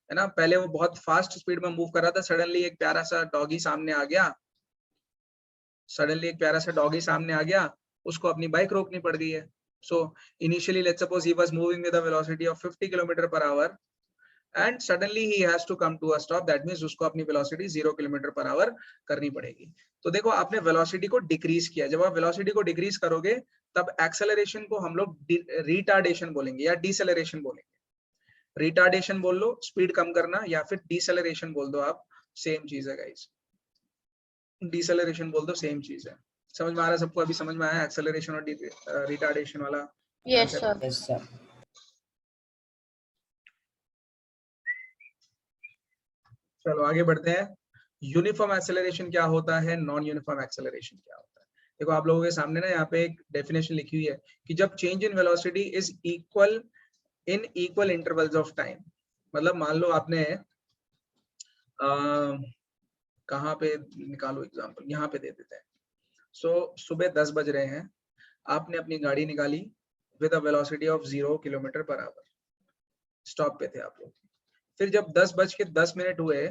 ना, पहले वो बहुत फास्ट स्पीड में मूव कर रहा था, सडनली एक प्यारा सा डॉगी सामने आ गया, सडनली एक प्यारा सा डॉगी सामने आ गया, उसको अपनी बाइक रोकनी पड़ गई है। So initially let's suppose he was moving with a velocity of 50 kilometre per our and suddenly he has to come to a stop, that means उसको अपनी velocity 0 किलोमीटर पर आवर करनी पड़ेगी। तो देखो आपने वेलोसिटी को डिक्रीज किया, जब आप वेलोसिटी को डिक्रीज करोगे तब एक्सेलरेशन को हम लोग रिटार्डेशन बोलेंगे या डिसेलरेशन बोलेंगे। रिटार्डेशन बोल लो स्पीड कम करना, या फिर डिसेलरेशन बोल दो आप, सेम चीज है गाइस, डिसेलरेशन बोल दो सेम चीज है। समझ में आ रहा है सबको? अभी समझ में आया एक्सेलरेशन और रिटार्डेशन वाला? Yes sir. Yes sir. चलो आगे बढ़ते हैं। यूनिफॉर्म एक्सेलरेशन क्या होता है, नॉन यूनिफॉर्म एक्सेलरेशन क्या होता है? देखो आप लोगों के सामने ना यहाँ पे एक डेफिनेशन लिखी हुई है कि जब change in velocity is equal in equal intervals of time, मतलब मान लो आपने कहाँ पे निकालो एग्जांपल, यहाँ पे दे देते हैं। सो सुबह 10 बज रहे हैं, आपने अपनी गाड़ी निकाली with a velocity of 0 kilometre per our, stop पे थे आप लोग। फिर जब 10:10 हुए,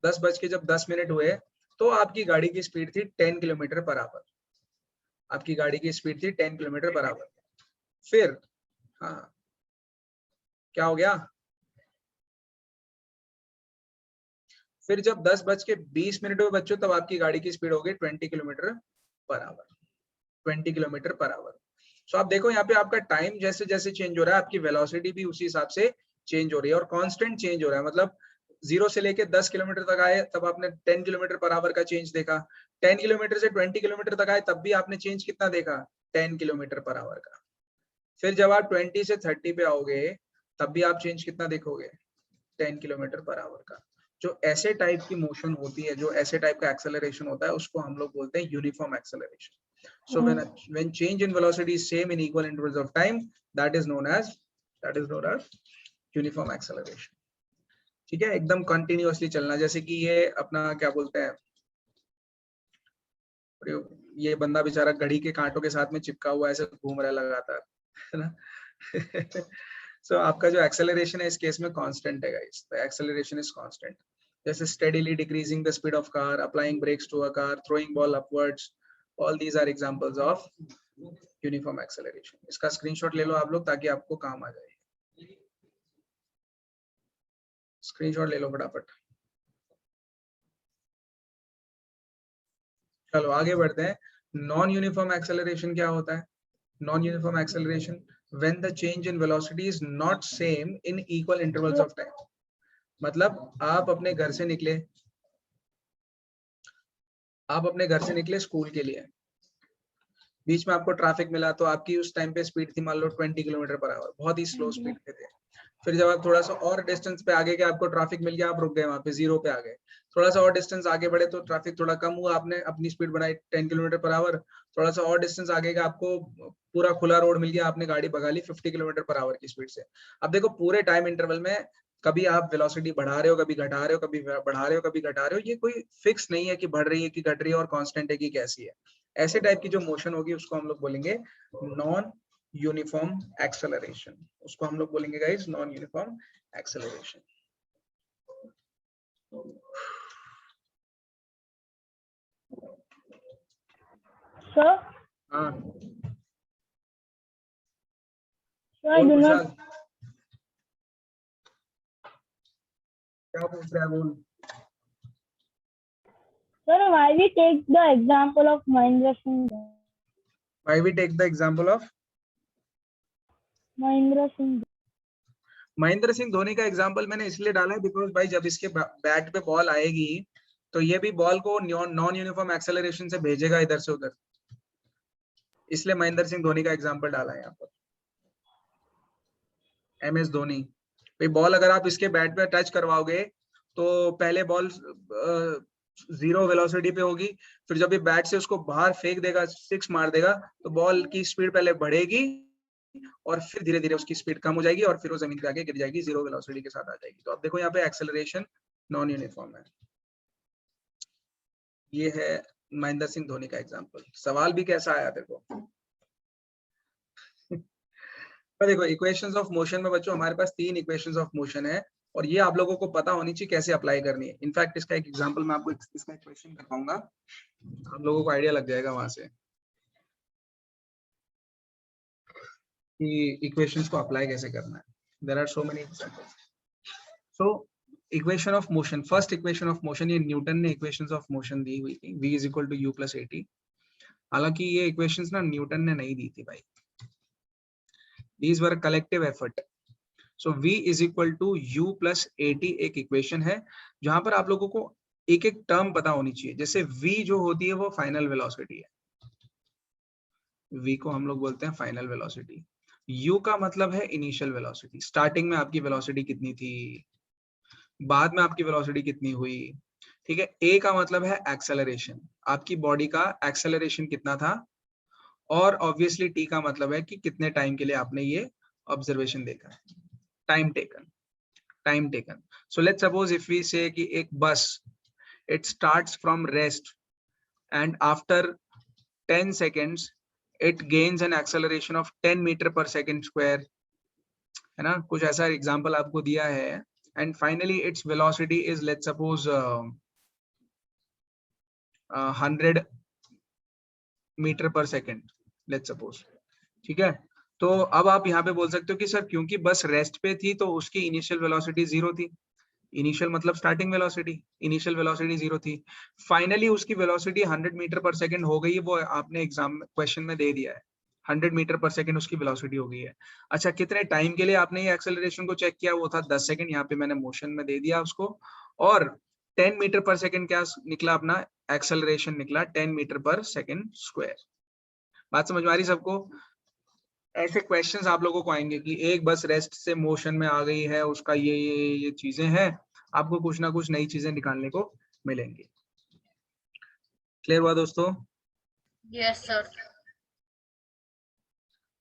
10:10 हुए तो आपकी गाड़ी की स्पीड थी 10 किलोमीटर पर आवर, आपकी गाड़ी की स्पीड थी 10 किलोमीटर पर आवर। फिर हाँ क्या हो गया, फिर जब 10:20 हुए बच्चों, तब आपकी गाड़ी की स्पीड हो गई 20 kilometer per hour, 20 kilometer per hour. So आप देखो यहाँ पे आपका टाइम जैसे जैसे चेंज हो रहा है, आपकी वेलोसिटी भी उसी हिसाब से चेंज हो रही है और कांस्टेंट चेंज हो रहा है। मतलब 0 से लेके 10 किलोमीटर तक आए तब आपने 10 किलोमीटर पर आवर का चेंज देखा, 10 किलोमीटर से 20 किलोमीटर तक आए तब भी आपने चेंज कितना देखा, 10 किलोमीटर पर आवर का। फिर जब आप 20 से 30 पे आओगे तब भी आप चेंज कितना देखोगे, 10 किलोमीटर पर आवर का। जो ऐसे टाइप की मोशन होती है, जो ऐसे टाइप का एक्सेलरेशन होता है, उसको हम लोग बोलते हैं uniform acceleration. So when change in velocity is same in equal intervals of time, that is known as uniform acceleration. ठीक है, एकदम कंटिन्यूअसली चलना, जैसे कि ये अपना क्या बोलते हैं, ये बंदा बेचारा घड़ी के कांटों के साथ में चिपका हुआ ऐसे घूम रहा है लगातार, है ना। So आपका जो एक्सेलरेशन है इस केस में कांस्टेंट है guys, the acceleration is constant. जैसे steadily decreasing the speed of car, applying brakes to a car, throwing ball upwards, all these are examples of uniform acceleration. इसका स्क्रीनशॉट ले लो आप लोग ताकि आपको काम आ जाए। स्क्रीनशॉट ले लो फटाफट। चलो आगे बढ़ते हैं। नॉन यूनिफॉर्म एक्सेलरेशन क्या होता है? Non uniform acceleration when the change in velocity is not same in equal intervals of time. मतलब आप अपने घर से निकले स्कूल के लिए, बीच में आपको ट्रैफिक मिला तो आपकी उस टाइम पे स्पीड थी मान लो 20 किलोमीटर पर आवर, बहुत ही स्लो स्पीड पे थे। फिर जब आप थोड़ा सा और डिस्टेंस पे आगे गए, आपको ट्रैफिक मिल गया, आप रुक गए, वहां पे 0 पे आ गए। थोड़ा सा और डिस्टेंस आगे बढ़े तो ट्रैफिक थोड़ा कम हुआ, आपने अपनी स्पीड बढ़ाई 10 किलोमीटर पर आवर। थोड़ा सा और डिस्टेंस आगे गया, आपको पूरा खुला रोड मिल गया, आपने गाड़ी भगा ली 50 किलोमीटर पर आवर की स्पीड से। अब देखो पूरे टाइम इंटरवल में कभी आप वेलोसिटी बढ़ा रहे हो, कभी घटा रहे हो, कभी बढ़ा रहे हो, कभी घटा रहे हो, ये कोई फिक्स नहीं है कि बढ़ रही है कि घट रही है और कांस्टेंट है कि कैसी है। ऐसे टाइप की जो मोशन होगी उसको हम लोग बोलेंगे नॉन यूनिफॉर्म एक्सेलरेशन। उसको हम लोग बोलेंगे guys non uniform acceleration. Sir, हाँ I do not. क्या पूछ रहा है बोल। Sir, why we take the example of Mahendra Singh? Why we take the example of Mahendra Singh. Mahendra Singh Dhoni का एग्जाम्पल मैंने इसलिए डाला है बिकॉज भाई जब इसके बैट पे बॉल आएगी तो ये भी बॉल को नॉन यूनिफॉर्म एक्सेलरेशन से भेजेगा इधर से उधर, इसलिए महेंद्र सिंह धोनी का एग्जाम्पल डाला है यहाँ पर। MS धोनी भाई, बॉल अगर आप इसके बैट पे टच करवाओगे तो पहले बॉल 0 वेलोसिटी पे होगी, फिर जब ये बैट से उसको बाहर फेंक देगा, 6 मार देगा, तो बॉल की स्पीड पहले बढ़ेगी और फिर धीरे धीरे उसकी स्पीड कम हो जाएगी और फिर वो जमीन पे आके गिर जाएगी, 0 वेलोसिटी के साथ आ जाएगी। तो अब देखो यहाँ पे एक्सेलरेशन नॉन यूनिफॉर्म है। ये है महेंद्र सिंह धोनी का एग्जांपल। सवाल भी कैसा आया देखो। तो देखो इक्वेशंस ऑफ मोशन में बच्चों हमारे पास 3 इक्वेशंस ऑफ मोशन है और ये आप लोगों को पता होनी चाहिए कैसे अप्लाई करनी है। इनफैक्ट इसका एक एग्जांपल मैं आपको इसका क्वेश्चन करवाऊंगा, आप लोगों को आइडिया लग जाएगा वहां से कि इक्वेशंस को अप्लाई कैसे करना है। There are so many examples. So equation of motion, first equation of motion, ये न्यूटन ने इक्वेशंस ऑफ मोशन दी हुई थी, v = u + at। हालांकि ये इक्वेशंस ना न्यूटन ने नहीं दी थी भाई, these were collective effort। so v = u + at एक इक्वेशन है जहां पर आप लोगों को एक एक टर्म पता होनी चाहिए। जैसे v जो होती है वो फाइनल वेलोसिटी है, v को हम लोग बोलते हैं फाइनल वेलोसिटी। u का मतलब है इनिशियल वेलोसिटी, स्टार्टिंग में आपकी वेलोसिटी कितनी थी, बाद में आपकी वेलोसिटी कितनी हुई, ठीक है। a का मतलब है एक्सेलरेशन, आपकी बॉडी का एक्सेलरेशन कितना था, और ऑब्वियसली t का मतलब है कि कितने टाइम के लिए आपने ये ऑब्जर्वेशन देखा, time taken. So let's suppose if we say कि एक bus it starts from rest and after 10 seconds it gains an acceleration of 10 meter per second square, है ना, कुछ ऐसा एग्जांपल आपको दिया है। and finally its velocity is let's suppose 100 meter per second, let's suppose, ठीक है। तो अब आप यहाँ पे बोल सकते हो कि सर क्योंकि बस रेस्ट पे थी तो उसकी इनिशियल वेलोसिटी 0 थी, इनिशियल मतलब स्टार्टिंग वेलोसिटी, इनिशियल वेलोसिटी 0 थी, फाइनली उसकी वेलोसिटी 100 मीटर पर सेकंड हो गई है, वो आपने एग्जाम क्वेश्चन में दे दिया है, 100 मीटर पर सेकंड उसकी वेलोसिटी हो गई है। अच्छा कितने टाइम के लिए आपने ये एक्सेलरेशन को चेक किया, वो था 10 सेकंड, यहाँ पे मैंने मोशन में दे दिया उसको, और 10 मीटर पर सेकंड क्या निकला, अपना एक्सेलरेशन निकला 10 मीटर पर सेकंड स्क्वायर। बात समझ में आ रही सबको? ऐसे क्वेश्चंस आप लोगों को आएंगे कि एक बस रेस्ट से मोशन में आ गई है, उसका ये चीजें हैं, आपको कुछ ना कुछ नई चीजें निकालने को मिलेंगी। क्लियर हुआ दोस्तों? Yes sir.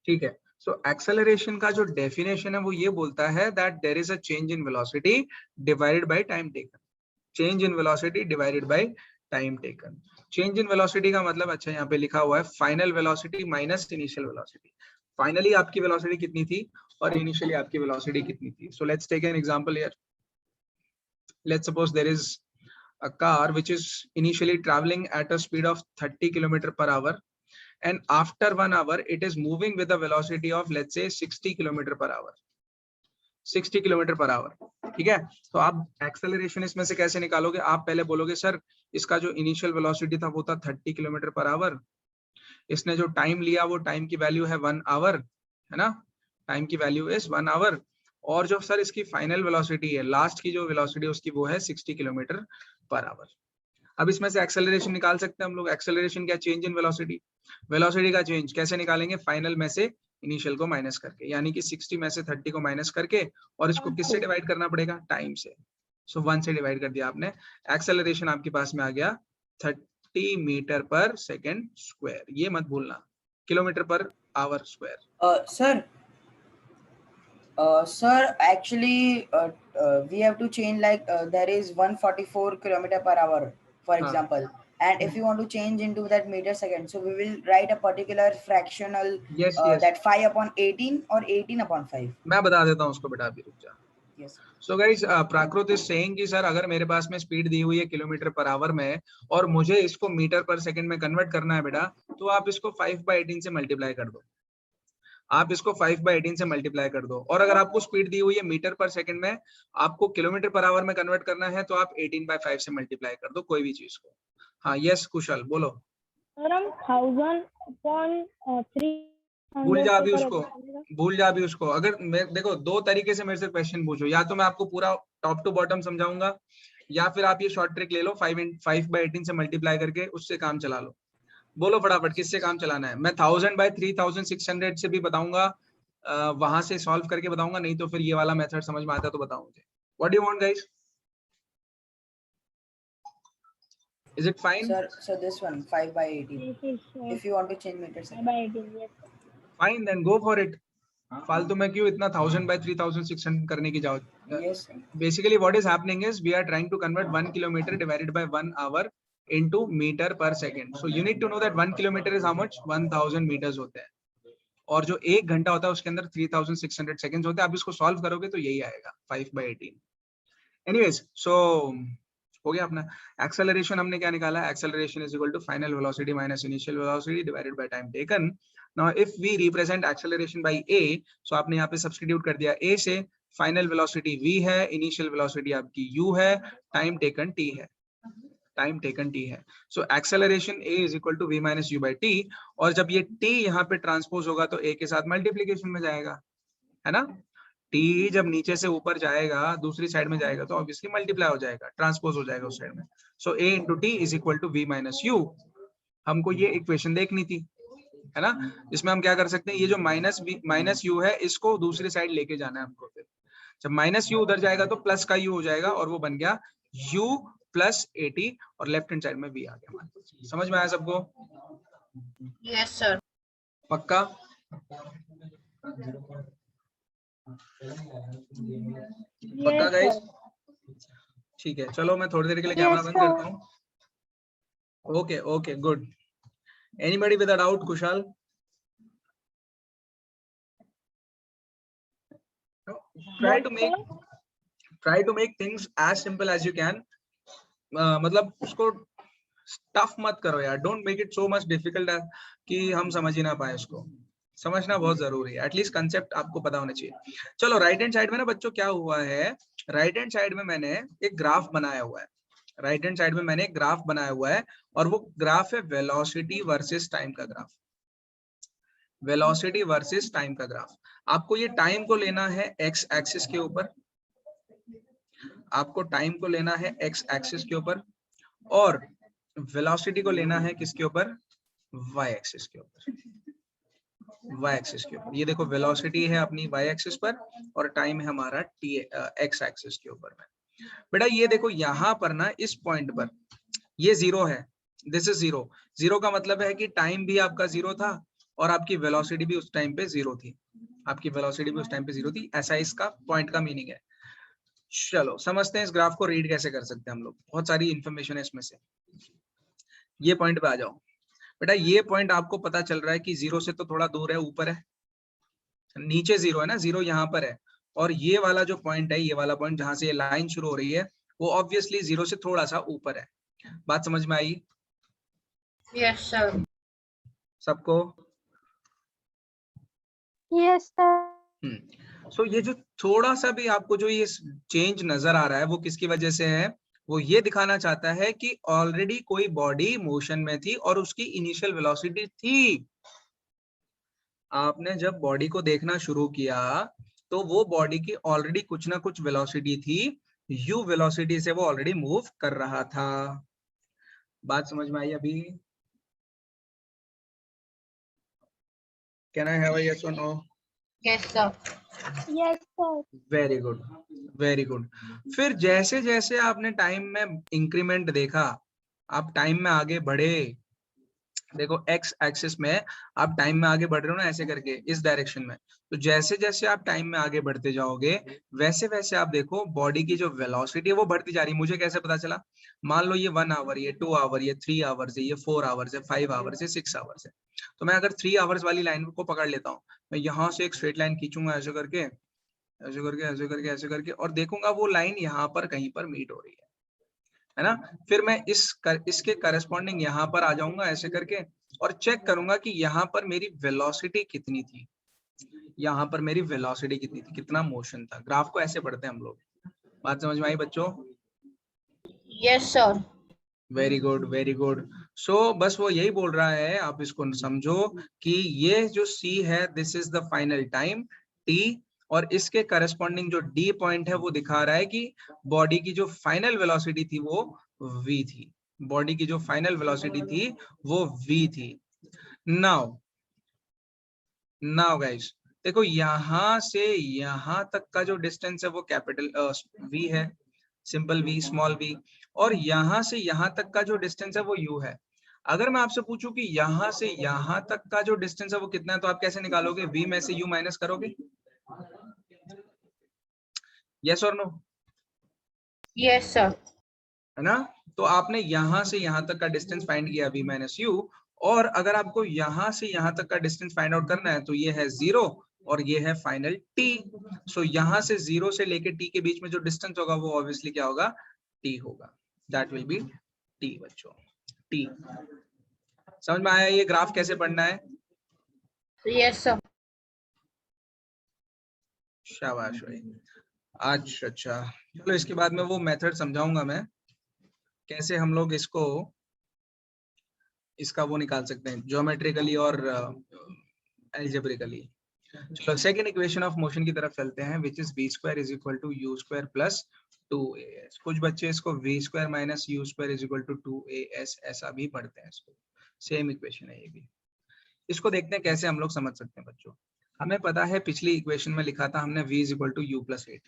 ठीक है। सो एक्सेलरेशन का जो डेफिनेशन है वो ये बोलता है that there is a change in velocity divided by time taken. Change in velocity divided by time taken. Change in velocity का मतलब, अच्छा यहाँ पे लिखा हुआ है final velocity minus initial velocity. Finally आपकी वेलोसिटी कितनी थी और इनिशियली आपकी वेलोसिटी कितनी थी। So let's take an example here. Let's suppose there is a car which is initially traveling at a speed of 30 km/h and after 1 hour it is moving with a velocity of let's say 60 kilometre per our, 60 kilometre per our, ठीक है। तो आप acceleration इसमें से कैसे निकालोगे? आप पहले बोलोगे सर इसका जो इनिशियल वेलोसिटी था वो था 30 किलोमीटर पर आवर, इसने जो टाइम लिया वो टाइम की वैल्यू है 1 आवर, है ना, टाइम की वैल्यू इज 1 आवर, और जो सर इसकी फाइनल वेलोसिटी है, लास्ट की जो वेलोसिटी है उसकी वो है 60 किलोमीटर पर आवर। अब इसमें से एक्सेलरेशन निकाल सकते हैं हम लोग। एक्सेलरेशन क्या? Change in velocity. वेलोसिटी का चेंज कैसे निकालेंगे? फाइनल में से इनिशियल को माइनस करके, यानी कि 60 में से 30 को माइनस करके, और इसको किससे डिवाइड करना पड़ेगा? टाइम से। सो 1 से डिवाइड कर दिया आपने। एक्सेलरेशन आपके पास में आ गया 30 मीटर पर सेकेंड स्क्वायर। ये मत भूलना, kilometre per our square. Sir, actually, we have to change, like there is 144 kilometer per hour, for example, and if you want to change into that meter second, so we will write a particular fractional, yes, that 5/18 or 18/5. मैं बता देता हूँ उसको बेटा, अभी रुक जा। Yes. So guys, Prakrit is saying कि सर अगर मेरे पास में स्पीड दी हुई है किलोमीटर पर आवर में और मुझे इसको मीटर पर सेकंड में कन्वर्ट करना है बेटा, तो आप इसको 5/18 से मल्टीप्लाई कर दो। आप इसको 5/18 से मल्टीप्लाई कर दो, और अगर आपको स्पीड दी हुई है मीटर पर सेकंड में, आपको किलोमीटर पर आवर में कन्वर्ट करना है, तो आप 18/5 से मल्टीप्लाई कर दो कोई भी चीज को। हाँ यस कुशल बोलो। सर हम 1000/300 भूल जा अभी उसको, भूल जा अभी उसको। अगर मैं देखो, दो तरीके से मेरे से क्वेश्चन पूछो, या तो मैं आपको पूरा टॉप टू बॉटम समझाऊंगा, या फिर आप ये शॉर्ट ट्रिक ले लो, 5/18 से मल्टीप्लाई करके उससे काम चला लो। बोलो फटाफट किससे काम चलाना है? मैं 1000/3600 से भी बताऊंगा, वहां से सॉल्व करके बताऊंगा, नहीं तो फिर ये वाला मेथड समझ में आता तो बताऊं मुझे। What do you want guys? Is it fine? Sir, this one 5/18. If you want to change meter second. 5/18, yes. Fine, then go for it. फालतू में क्यों इतना 1000/3600 करने की जाओ? Yes, sir. Basically what is happening is we are trying to convert 1 kilometer divided by 1 hour into meter per second. So you need to know that 1 kilometer is how much? 1000 meters होते हैं, और जो 1 घंटा होता है उसके अंदर 3600 seconds होते हैं। आप इसको सॉल्व करोगे तो यही आएगा 5/18। Anyways, so हो गया अपना एक्सेलरेशन। हमने क्या निकाला? Acceleration is equal to final velocity minus initial velocity divided by time taken. Now if we represent acceleration by a, so आपने यहाँ पे सब्स्टिट्यूट कर दिया a से, फाइनल वेलोसिटी v है, इनिशियल वेलोसिटी आपकी u है, टाइम टेकन t है, टाइम टेकन t है। So acceleration a is equal to v minus u by t, और जब ये t यहाँ पे ट्रांसपोज होगा तो a के साथ मल्टीप्लीकेशन में जाएगा, है ना। t जब नीचे से ऊपर जाएगा, दूसरी साइड में जाएगा, तो ऑब्वियसली मल्टीप्लाई हो जाएगा, ट्रांसपोज हो जाएगा उस साइड में। So a into T is equal to v minus u। हमको ये इक्वेशन देखनी थी, है ना। इसमें हम क्या कर सकते हैं? ये जो माइनस u है, इसको दूसरी साइड लेके जाना है हमको। फिर जब माइनस u उधर जाएगा तो प्लस का u हो जाएगा, और वो बन गया u प्लस 80, और लेफ्ट हैंड साइड में v आ गया। समझ में आया सबको? Yes sir. पक्का? पक्का गाइस? ठीक है, चलो मैं थोड़ी देर के लिए कैमरा बंद करता हूँ। Okay okay good. Anybody with a doubt? Kushal? try to make things as simple as you can. मतलब उसको टफ मत करो यार, don't make it so much difficult कि हम समझ ही ना पाए। उसको समझना बहुत जरूरी है, एटलीस्ट कंसेप्ट आपको पता होना चाहिए। चलो राइट हैंड साइड में ना बच्चों क्या हुआ है, राइट हैंड साइड में मैंने एक ग्राफ बनाया हुआ है, राइट हैंड साइड में मैंने एक ग्राफ बनाया हुआ है, और वो ग्राफ है वेलोसिटी वर्सेस टाइम का ग्राफ। वेलोसिटी वर्सेस टाइम का ग्राफ। आपको ये टाइम को लेना है एक्स एक्सिस के ऊपर, आपको टाइम को लेना है एक्स एक्सिस के ऊपर, और वेलोसिटी को लेना है किसके ऊपर? वाई एक्सिस के ऊपर, वाई एक्सिस के ऊपर। ये देखो वेलोसिटी है अपनी वाई एक्सिस पर, और टाइम है हमारा टी एक्स एक्सिस के ऊपर में। बेटा ये देखो यहाँ पर ना, इस पॉइंट पर ये जीरो है, दिस इज जीरो। जीरो का मतलब है कि टाइम भी आपका जीरो था, और आपकी वेलोसिटी भी उस टाइम पे जीरो थी, आपकी वेलोसिटी भी उस टाइम पे जीरो थी। ऐसा इसका पॉइंट का मीनिंग है। चलो समझते हैं इस ग्राफ को रीड कैसे कर सकते हैं हम लोग। बहुत सारी इंफॉर्मेशन है इसमें से। ये पॉइंट पे आ जाओ बेटा। ये पॉइंट आपको पता चल रहा है कि जीरो से तो थोड़ा दूर है, ऊपर है, नीचे जीरो है ना, जीरो यहाँ पर है, और ये वाला जो पॉइंट है, ये वाला पॉइंट जहां से ये लाइन शुरू हो रही है, वो ऑब्वियसली जीरो से थोड़ा सा ऊपर है। बात समझ में आई? Yes sir. सबको? Yes, sir. सो ये जो थोड़ा सा भी आपको जो ये चेंज नजर आ रहा है वो किसकी वजह से है? वो ये दिखाना चाहता है कि ऑलरेडी कोई बॉडी मोशन में थी और उसकी इनिशियल वेलोसिटी थी। आपने जब बॉडी को देखना शुरू किया तो वो बॉडी की ऑलरेडी कुछ ना कुछ वेलोसिटी थी, यू वेलोसिटी से वो ऑलरेडी मूव कर रहा था। बात समझ में आई अभी? Can I have a yes और no? Yes sir. Yes, sir. Very good, very good. फिर जैसे जैसे आपने टाइम में इंक्रीमेंट देखा, आप टाइम में आगे बढ़े, देखो एक्स एक्सिस में आप टाइम में आगे बढ़ रहे हो ना, ऐसे करके इस डायरेक्शन में। तो जैसे जैसे आप टाइम में आगे बढ़ते जाओगे वैसे वैसे आप देखो बॉडी की जो वेलोसिटी है वो बढ़ती जा रही है। मुझे कैसे पता चला? मान लो ये 1 आवर, ये 2 आवर, ये 3 आवर्स है, ये 4 आवर्स है, 5 आवर्स है, 6 आवर्स है। तो मैं अगर 3 आवर्स वाली लाइन को पकड़ लेता हूँ, मैं यहाँ से एक स्ट्रेट लाइन खींचूंगा ऐसे करके, ऐसे करके, ऐसे करके, ऐसे करके, और देखूंगा वो लाइन यहाँ पर कहीं पर मीट हो रही है ना। फिर मैं इसके करस्पॉन्डिंग यहाँ पर आ जाऊंगा ऐसे करके, और चेक करूंगा कि यहाँ पर मेरी वेलोसिटी कितनी थी, यहाँ पर मेरी वेलोसिटी कितनी थी, कितना मोशन था। ग्राफ को ऐसे पढ़ते हैं हम लोग। बात समझ में आई बच्चों? Yes sir. Very good, very good. So बस वो यही बोल रहा है, आप इसको समझो कि ये जो C है this is the final time T, और इसके करस्पॉन्डिंग जो D पॉइंट है वो दिखा रहा है कि बॉडी की जो फाइनल वेलोसिटी थी वो V थी। बॉडी की जो फाइनल वेलोसिटी थी वो V थी। नाउ गाइस देखो, यहां से यहां तक का जो डिस्टेंस है वो कैपिटल V है, सिंपल V, स्मॉल v, और यहां से यहां तक का जो डिस्टेंस है वो u है। अगर मैं आपसे पूछूं कि यहां से यहां तक का जो डिस्टेंस है वो कितना है, तो आप कैसे निकालोगे? v में से u माइनस करोगे? यस और नो? Yes sir. है ना? तो आपने यहां से यहां तक का डिस्टेंस फाइंड किया v माइनस यू, और अगर आपको यहां से यहां तक का डिस्टेंस फाइंड आउट करना है तो ये है 0 और ये है फाइनल t। सो यहां से 0 से लेके t के बीच में जो डिस्टेंस होगा वो ऑब्वियसली क्या होगा? t होगा। दैट विल बी t बच्चों, t। समझ में आया ये ग्राफ कैसे पढ़ना है? Yes sir. शाबाश भाई। अच्छा अच्छा, चलो इसके बाद में वो मेथड समझाऊंगा मैं, कैसे हम लोग इसका वो निकाल सकते हैं ज्योमेट्रिकली और एल्जेब्रिकली। चलो सेकंड इक्वेशन ऑफ मोशन की तरफ चलते हैं, which is v square is equal to u square plus 2as। कुछ बच्चे इसको v square minus u square is equal to 2as ऐसा भी पढ़ते हैं। इसको सेम इक्वेशन है ये भी। इसको देखते हैं कैसे हम लोग समझ सकते हैं बच्चों। हमें पता है पिछली इक्वेशन में लिखा था हमने v is equal to u plus 8,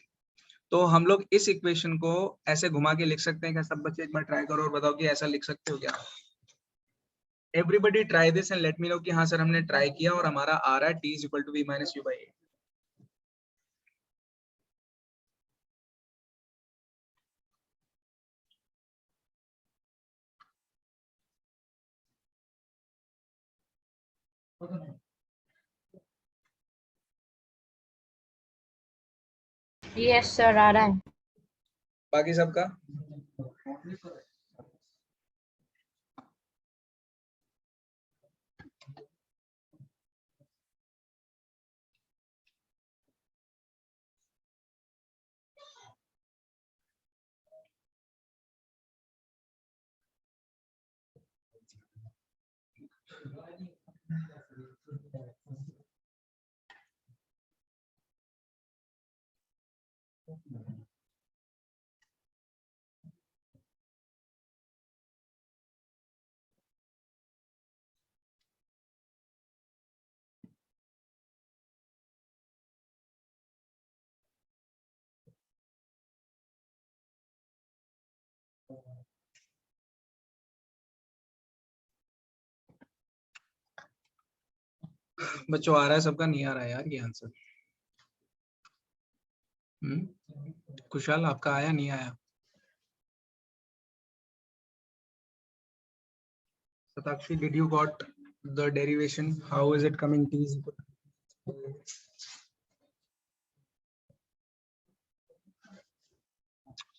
तो हम लोग इस इक्वेशन को ऐसे घुमा के लिख सकते हैं क्या? सब बच्चे एक बार ट्राई करो और बताओ कि ऐसा लिख सकते हो क्या? Everybody try this and let me know कि हाँ सर हमने ट्राई किया और हमारा आ रहा है t is equal to v minus u by 8। Yes sir आ रहा है। बाकी सबका? बच्चों आ रहा है सबका? नहीं आ रहा है यार ये आंसर। कुशाल आपका आया नहीं आया? Satakshi, did you got the derivation? How is it coming? T is equal to...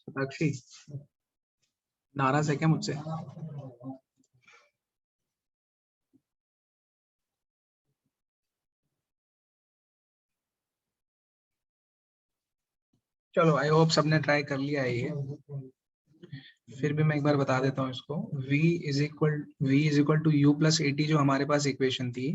Satakshi, नाराज है क्या मुझसे? चलो आई होप सबने ट्राई कर लिया है ये, फिर भी मैं एक बार बता देता हूँ इसको। v is equal to u plus 80 जो हमारे पास इक्वेशन थी,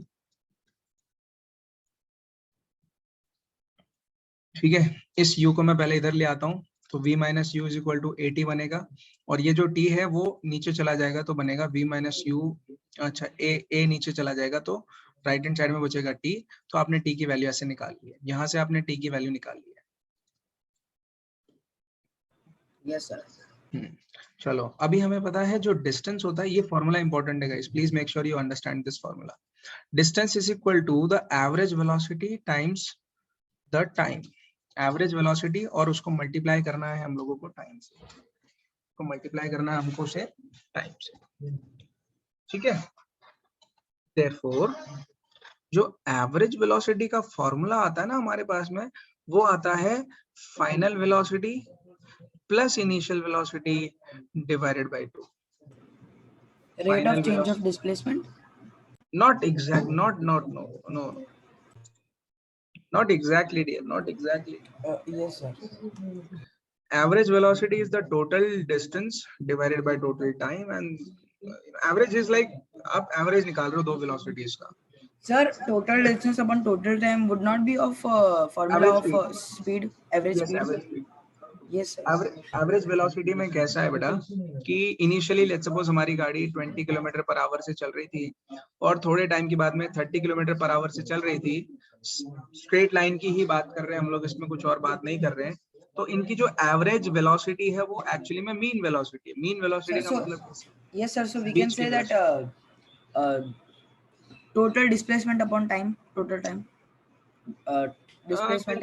ठीक है। इस u को मैं पहले इधर ले आता हूँ, तो v minus U is equal to 80 बनेगा, और ये जो t है वो नीचे चला जाएगा तो बनेगा v माइनस यू, अच्छा a नीचे चला जाएगा तो राइट हैंड साइड में बचेगा t। तो आपने t की वैल्यू ऐसे निकाल ली है, यहाँ से आपने t की वैल्यू निकाल ली है। Yes sir. चलो अभी हमें पता है जो डिस्टेंस होता है, ये फॉर्मूला इंपॉर्टेंट है guys, please make sure you understand this formula. Distance is equal to the average velocity times the time. Average velocity और उसको मल्टीप्लाई करना है हम लोगों को टाइम से, को मल्टीप्लाई करना है हमको से टाइम से, ठीक है। देयरफॉर जो एवरेज वेलोसिटी का फॉर्मूला आता है ना हमारे पास में, वो आता है final velocity plus initial velocity divided by 2। Rate Final of change velocity. of displacement. Not exact, no, not exactly, dear, not exactly. Yes sir. Average velocity is the total distance divided by total time, and average is like आप average निकाल रहे हो दो velocities का। Sir, total distance upon total time would not be of formula Average of speed, average Yes, speed. average speed. Yes sir. Average velocity में कैसा है बेटा कि इनिशियली लेट्स सपोज हमारी गाड़ी 20 किलोमीटर पर आवर से चल रही थी, और थोड़े टाइम के बाद में 30 किलोमीटर पर आवर से चल रही थी। स्ट्रेट लाइन की ही बात कर रहे हैं हम लोग, इसमें कुछ और बात नहीं कर रहे हैं। तो इनकी जो एवरेज वेलोसिटी है वो एक्चुअली में मीन वेलोसिटी है। मीन वेलोसिटी का मतलब Yes sir, so we beach can की say that total displacement upon time, total time displacement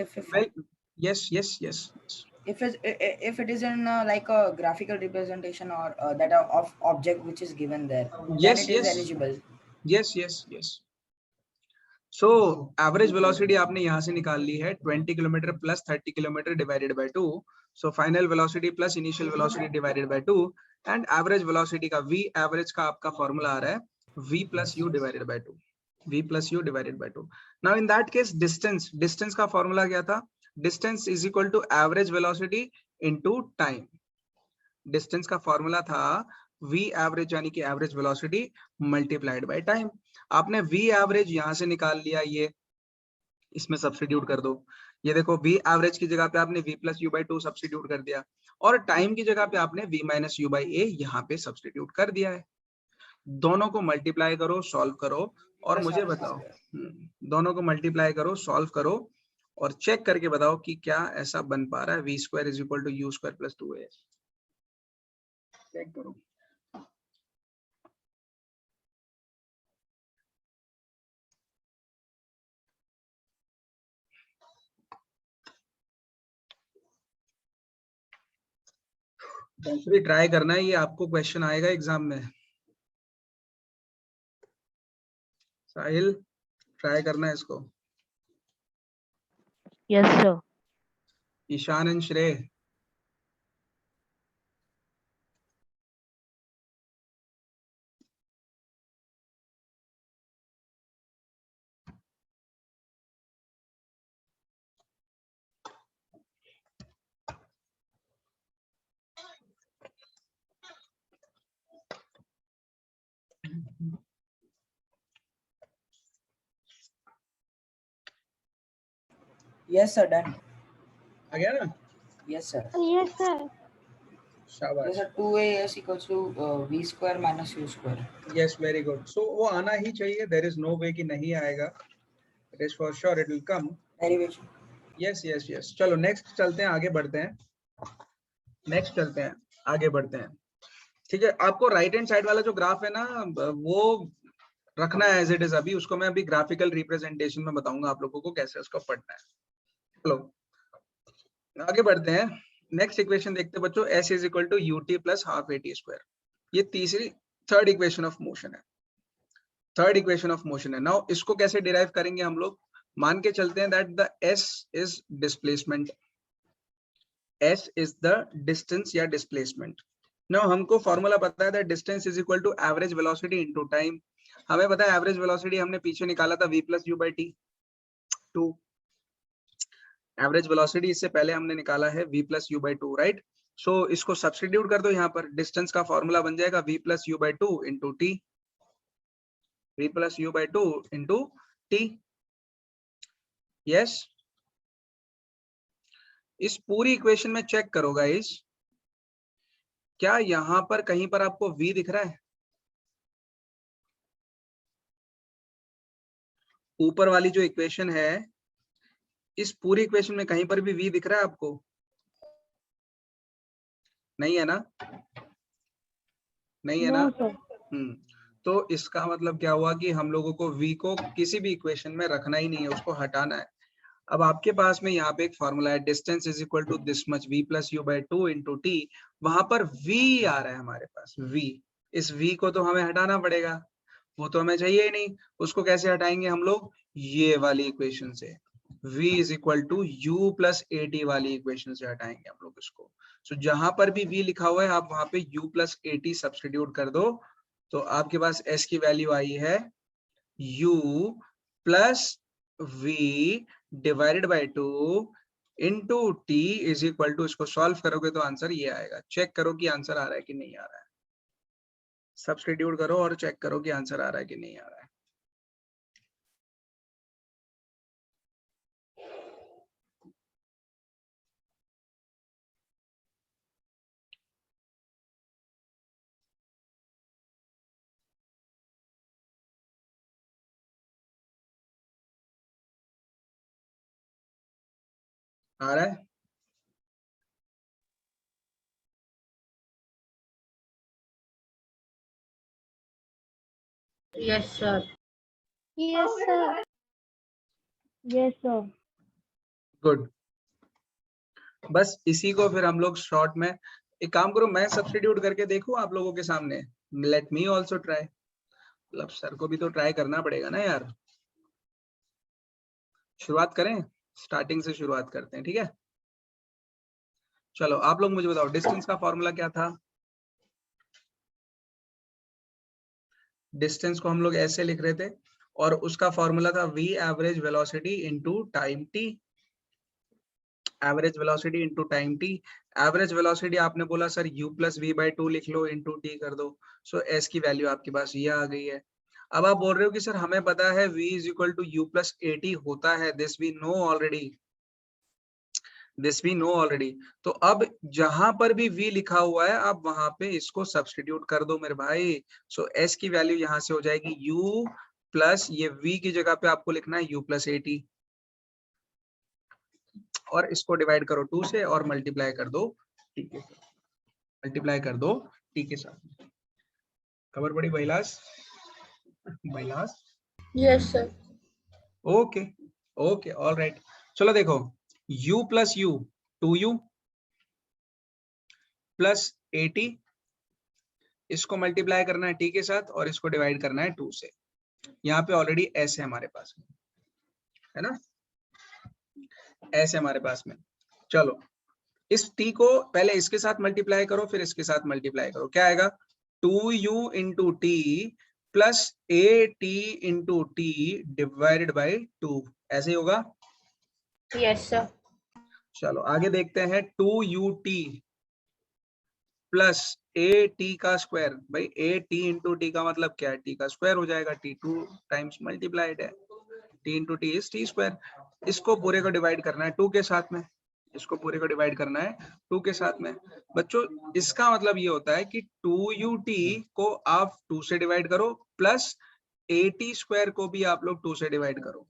yes. if it is in like a graphical representation or that of object which is given there, then Yes, it is yes. eligible. yes. So average velocity आपने यहाँ से निकाल ली है 20 kilometre plus 30 kilometre divided by 2। So final velocity plus initial velocity divided by 2, and average velocity का v average का आपका formula आ रहा है v plus u divided by 2, v plus u divided by 2। Now in that case distance का formula क्या था? Distance is equal to average velocity into time. Distance का फॉर्मूला था v एवरेज यानी कि average velocity multiplied by time. आपने v average यहां से निकाल लिया, ये इसमें सब्स्टिट्यूट कर दो। ये देखो v एवरेज की जगह पे आपने v plus u by 2 substitute कर दिया, और टाइम की जगह पे आपने v minus u by a यहाँ पे सब्स्टिट्यूट कर दिया है। दोनों को मल्टीप्लाई करो, सॉल्व करो, और मुझे बताओ, दोनों को मल्टीप्लाई करो, सॉल्व करो, और चेक करके बताओ कि क्या ऐसा बन पा रहा है v square is equal to u square plus 2a। Check करो। ट्राई करना है, ये आपको क्वेश्चन आएगा एग्जाम में। साहिल ट्राई करना है इसको। Yes, sir. ईशान एंड श्रेय, Yes sir, done. आ गया ना? Yes sir. Yes, sir. शाबाश। Yes sir, 2as equals to v square minus u square. Yes, very good. So वो आना ही चाहिए, देयर इज नो वे कि नहीं आएगा, it is for sure it will come. Derivation. Yes. चलो नेक्स्ट चलते हैं, आगे बढ़ते हैं, नेक्स्ट चलते हैं, आगे बढ़ते हैं। ठीक है, आपको राइट हैंड साइड वाला जो ग्राफ है ना, वो रखना है एज इट इज। अभी उसको मैं अभी ग्राफिकल रिप्रेजेंटेशन में बताऊंगा आप लोगों को कैसे उसको पढ़ना है। चलो आगे बढ़ते हैं, नेक्स्ट इक्वेशन देखते हैं बच्चों। s is equal to ut plus half at square. ये थर्ड इक्वेशन ऑफ मोशन है, थर्ड इक्वेशन ऑफ मोशन है। नाउ इसको कैसे डिराइव करेंगे हम लोग? मान के चलते हैं that the s is displacement, s is the distance या डिस्प्लेसमेंट। नाउ हमको फॉर्मूला पता है that distance is equal to average velocity into time. हमें पता है एवरेज वेलोसिटी हमने पीछे निकाला था v plus u by t 2। Average velocity इससे पहले हमने निकाला है v plus u by two, right. So इसको सब्सटीट्यूट कर दो यहाँ पर, डिस्टेंस का फॉर्मूला बन जाएगा v plus u by two into T, v plus u by two into T. Yes, इस पूरी इक्वेशन में चेक करो गाइस, क्या यहाँ पर कहीं पर आपको v दिख रहा है? ऊपर वाली जो इक्वेशन है, इस पूरी इक्वेशन में कहीं पर भी v दिख रहा है आपको? नहीं है ना? नहीं है ना? No, sir. तो इसका मतलब क्या हुआ कि हम लोगों को v को किसी भी इक्वेशन में रखना ही नहीं है, उसको हटाना है। अब आपके पास में यहाँ पे एक फॉर्मूला है, distance is equal to this much v plus u by two into t. वहां पर v आ रहा है हमारे पास, v। इस v को तो हमें हटाना पड़ेगा, वो तो हमें चाहिए ही नहीं। उसको कैसे हटाएंगे हम लोग? ये वाली इक्वेशन से, v is equal to u plus a t वाली इक्वेशन से हटाएंगे हम लोग इसको। सो जहां पर भी v लिखा हुआ है, आप वहां पे u plus a T substitute कर दो, तो आपके पास s की वैल्यू आई है u plus v divided by two into T is equal to, इसको सॉल्व करोगे तो आंसर ये आएगा। चेक करो कि आंसर आ रहा है कि नहीं आ रहा है, सब्सटीट्यूट करो और चेक करो कि आंसर आ रहा है कि नहीं आ रहा है। आ रहा है? Yes sir. Yes, sir. Yes, sir. Good. बस इसी को फिर हम लोग शॉर्ट में, एक काम करो, मैं सब्सटीट्यूट करके देखूं आप लोगों के सामने, लेट मी ऑल्सो ट्राई। मतलब सर को भी तो ट्राई करना पड़ेगा ना यार। शुरुआत करें, स्टार्टिंग से शुरुआत करते हैं, ठीक है। चलो आप लोग मुझे बताओ, डिस्टेंस का फॉर्मूला क्या था? डिस्टेंस को हम लोग ऐसे लिख रहे थे, और उसका फॉर्मूला था v average velocity into time t। Average velocity into time t। Average velocity आपने बोला sir u plus v by two लिख लो, इनटू t कर दो। सो s की वैल्यू आपके पास ये आ गई है। अब आप बोल रहे हो कि सर हमें पता है v is equal to u plus a t होता है, this we know already, this we know already. तो अब जहां पर भी v लिखा हुआ है, आप वहां पे इसको सब्सटीट्यूट कर दो मेरे भाई। सो s की वैल्यू यहां से हो जाएगी u प्लस, ये v की जगह पे आपको लिखना है u प्लस ए टी, और इसको डिवाइड करो 2 से और मल्टीप्लाई कर दो t के साथ, मल्टीप्लाई कर दो t के साथ। खबर पड़ी बैलास? बैलास? Yes sir. Okay okay, all right. चलो देखो, u plus u 2u plus a t, इसको मल्टीप्लाई करना है t के साथ और इसको डिवाइड करना है 2 से। यहाँ पे ऑलरेडी s है हमारे पास में, है ना, s है हमारे पास में। चलो इस t को पहले इसके साथ मल्टीप्लाई करो, फिर इसके साथ मल्टीप्लाई करो, क्या आएगा? 2u into T plus a T into T divided by 2, ऐसे ही होगा। Yes sir. चलो आगे देखते हैं, 2ut प्लस ए टी का स्क्वायर। भाई ए टी इंटू टी का मतलब क्या है? टी का स्क्वायर हो जाएगा, टी 2 टाइम्स मल्टीप्लाइड है, T into T is T square. इसको पूरे को डिवाइड करना है 2 के साथ में, इसको पूरे को डिवाइड करना है 2 के साथ में। बच्चों इसका मतलब ये होता है कि 2ut को आप 2 से डिवाइड करो, प्लस ए टी स्क्वायर को भी आप लोग 2 से डिवाइड करो।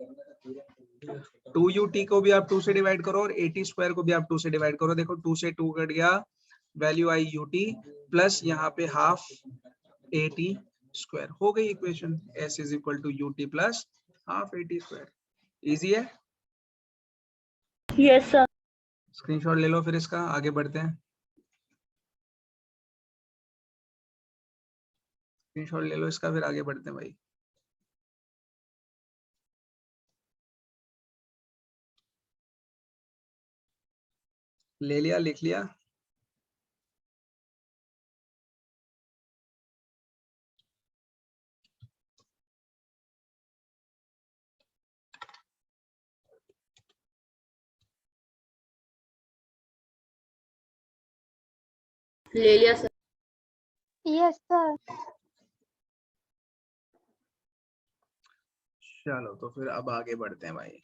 2ut को भी आप 2 से डिवाइड करो और ए टी स्क्वायर को भी आप 2 से डिवाइड करो। देखो 2 से 2 कट गया, वैल्यू आई ut प्लस यहाँ पे हाफ ए टी स्क्वायर, हो गई equation. s is equal to ut plus half a t square. Easy है। Yes, sir. स्क्रीनशॉट ले लो, फिर इसका आगे बढ़ते हैं। स्क्रीनशॉट ले लो इसका, फिर आगे बढ़ते हैं भाई। ले लिया, लिख लिया? ले लिया सर। Yes, sir. चलो तो फिर अब आगे बढ़ते हैं भाई।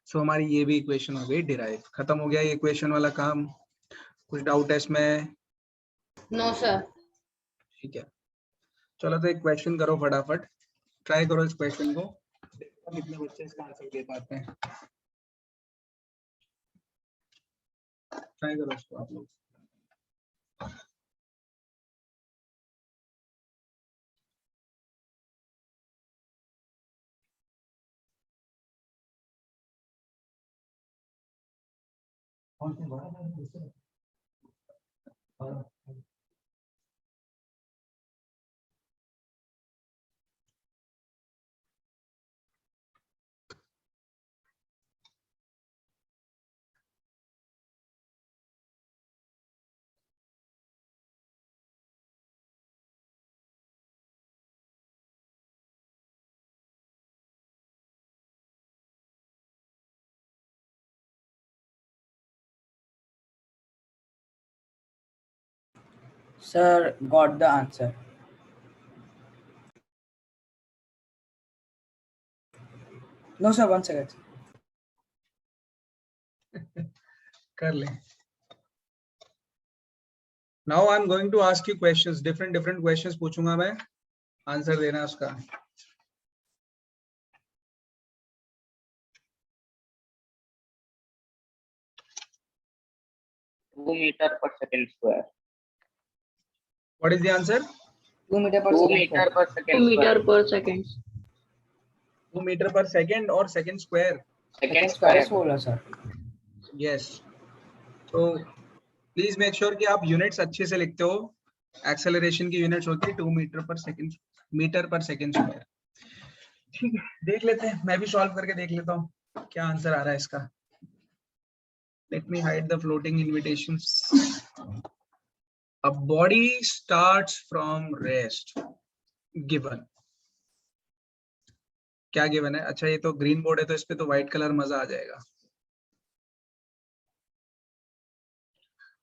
सो हमारी ये भी इक्वेशन हो गई डिराइव, खत्म हो गया ये इक्वेशन वाला काम। कुछ डाउट है इसमें? No sir. ठीक है, चलो तो एक क्वेश्चन करो फटाफट, ट्राई करो इस क्वेश्चन को, देखो कितने बच्चे इसका आंसर दे पाते हैं। ट्राई करो इसको आप लोग। Sir, got the answer. No, sir, 1 second. कर ले। Now I'm going to ask you questions, different questions पूछूंगा मैं, आंसर देना उसका। 2 meter per second square. What is the answer? 2 meter per 2 second. meter square. per second square. per second. 2 metre per second और second square. Second square square. बोला sir. Yes, तो please make sure कि आप units अच्छे से लिखते हो। Acceleration की यूनिट्स होती है 2 metre per second, metre per second square. ठीक है, देख लेते हैं, मैं भी सॉल्व करके देख लेता हूँ क्या आंसर आ रहा है इसका। Let me hide the floating invitations. A body starts from rest. Given. क्या गिवन है? अच्छा ये तो ग्रीन बोर्ड है तो इस पे तो व्हाइट कलर मजा आ जाएगा।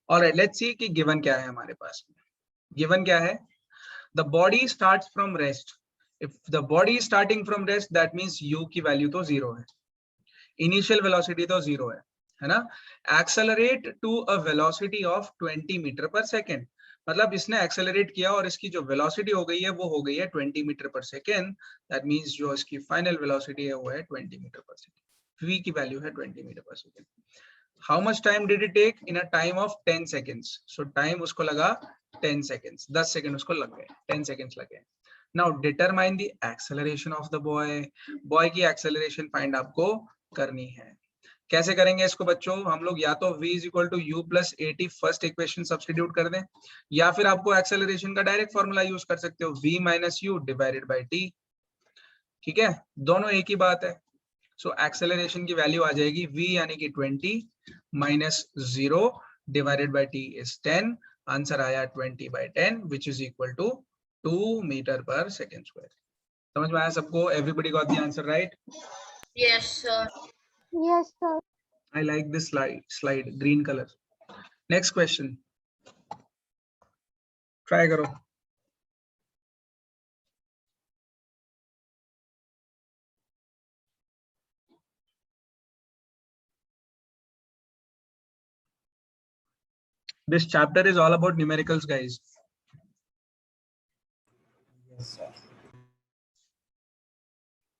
और लेट्स सी कि गिवन क्या है हमारे पास। गिवन क्या है? The body starts from rest. If the body is starting from rest that means u की वैल्यू तो 0 है, इनिशियल वेलोसिटी तो 0 है ना। Accelerate to a velocity of 20 metre per second, मतलब इसने एक्सेलरेट किया और इसकी जो वेलोसिटी हो गई है वो हो गई है 20 metre per second. That means जो इसकी फाइनल वेलोसिटी है वो है 20 मीटर पर सेकेंड। v की वैल्यू है 20 metre per second. How much time did it take? In a time of 10 seconds. So time उसको लगा 10 सेकेंड्स, 10 सेकेंड उसको लग गए, 10 सेकेंड्स लगे। Now determine the acceleration of the boy. Boy की acceleration find आपको करनी है। कैसे करेंगे इसको बच्चों? हम लोग या तो v is equal to u plus a t first equation substitute कर दें, या फिर आपको एक्सेलरेशन का डायरेक्ट फॉर्मूला यूज कर सकते हो, v minus you divided by T. ठीक है, दोनों एक ही बात है। सो एक्सेलरेशन की वैल्यू आ जाएगी v यानी कि 20 minus 0 divided by t is 10। Answer आया 20 by 10 which is equal to 2 metre per second square. समझ में आया सबको? Everybody got the answer right? Yes sir. Yes, sir. I like this slide green color. Next question. Try करो। This chapter is all about numericals, guys. Yes, sir.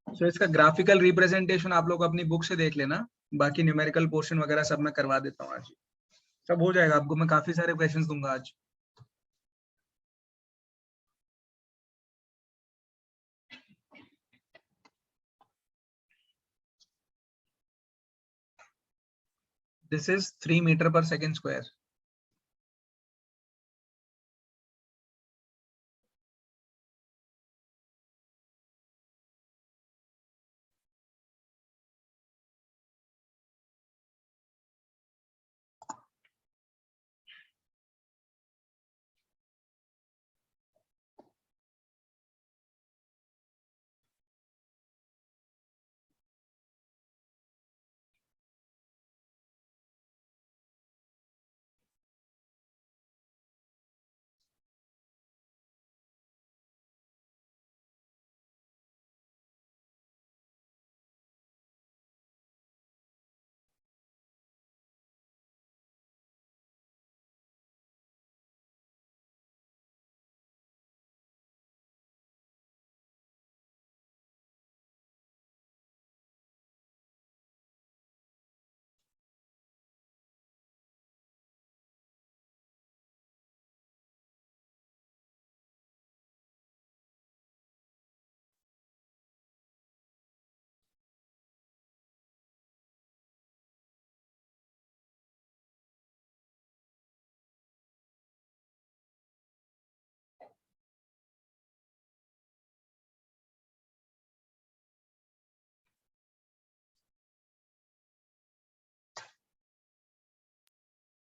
So इसका graphical representation आप लोग अपनी book से देख लेना, बाकी numerical portion वगैरह सब मैं करवा देता हूँ आज, सब हो जाएगा आपको। मैं काफी सारे क्वेश्चंस दूंगा आज। This is 3 metre per second square.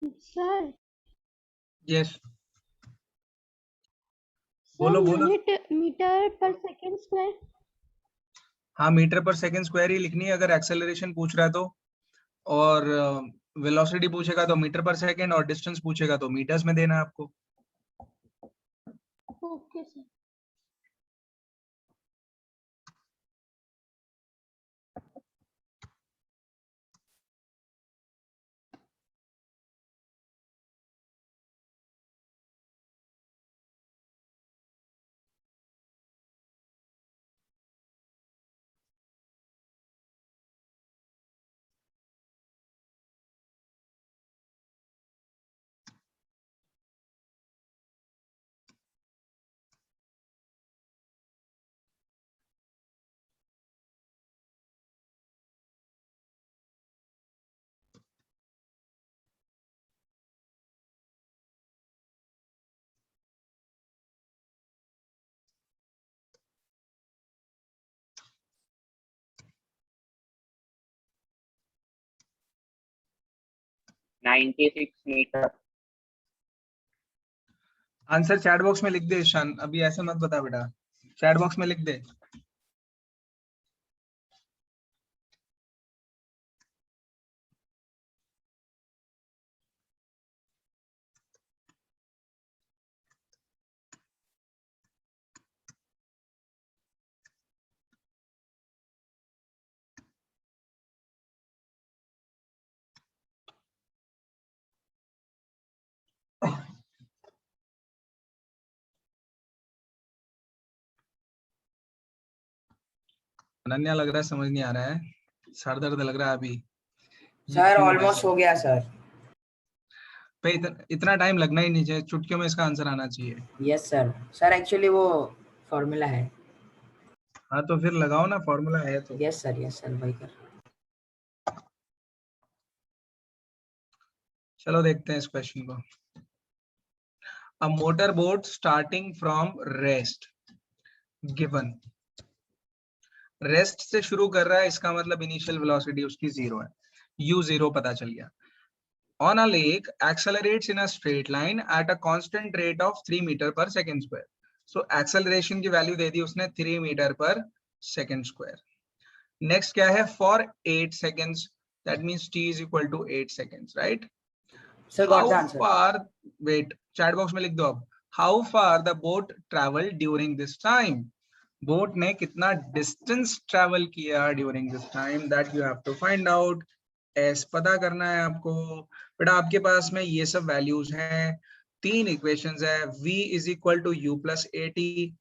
Sir yes, sir बोलो बोलो। Unit metre per second square. हाँ, मीटर पर सेकंड स्क्वायर ही लिखनी है अगर एक्सेलरेशन पूछ रहा है तो, और वेलोसिटी पूछेगा तो मीटर पर सेकंड, और डिस्टेंस पूछेगा तो मीटर्स में देना है आपको। Okay sir. $96 metre. Answer chat box में लिख दे ईशान, अभी ऐसे मत बता बेटा, चैट बॉक्स में लिख दे। अनन्या लग रहा है समझ नहीं आ रहा है, सर दर्द लग रहा है अभी। ये सर क्यों ऑलमोस्ट ऐसा? हो गया सर। भाई इतना टाइम लगना ही नहीं चाहिए, चुटकियों में इसका आंसर आना चाहिए। Yes sir. सर एक्चुअली वो फॉर्मूला है। हाँ तो फिर लगाओ ना, फॉर्मूला है तो। यस सर भाई कर। चलो देखते हैं इस क्वेश्चन को। A motor boat starting from rest given, rest से शुरू कर रहा है, इसका मतलब इनिशियल वेलोसिटी उसकी 0 है, u0 पता चल गया। On a lake accelerates in a straight line at a constant rate of 3 meter per second square. So acceleration की वैल्यू दे दी उसने 3 metre per second square. Next क्या है, for 8 seconds, that means t is equal to 8 seconds, right? Sir got the How answer. far, wait, chat box में लिख दो अब, how far the boat traveled during this time? Boat ने कितना distance travel किया during this time, that you have to find out. S पता करना है आपको। बेटा आपके पास में ये सब वैल्यूज हैं, 3 इक्वेशंस है, v is equal to u plus a t,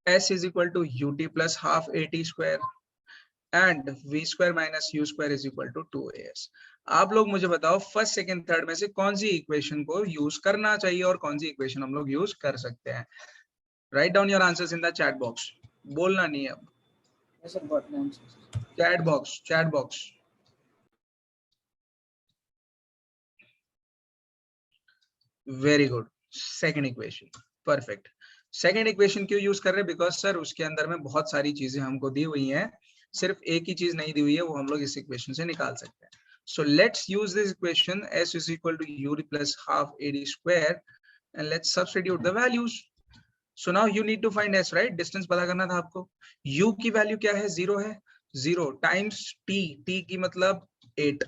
s is equal to u t plus half a t square, and v square minus u square is equal to 2as। आप लोग मुझे बताओ first second third में से कौन सी equation को use करना चाहिए और कौन सी इक्वेशन हम लोग यूज कर सकते हैं। Write down your answers in the chat box. बोलना नहीं है अब। Yes sir got the answer. Chat box, chat box. Very good. Second equation. Perfect. Second equation क्यों यूज कर रहे हैं? Because सर उसके अंदर में बहुत सारी चीजें हमको दी हुई हैं, सिर्फ एक ही चीज नहीं दी हुई है, वो हम लोग इस इक्वेशन से निकाल सकते हैं। So let's use this equation, s is equal to u plus half ad square, and let's substitute the values. So now you need to find s, right? Distance पता करना था आपको। u की वैल्यू क्या है? 0 है। 0 टाइम्स t, t की मतलब 8,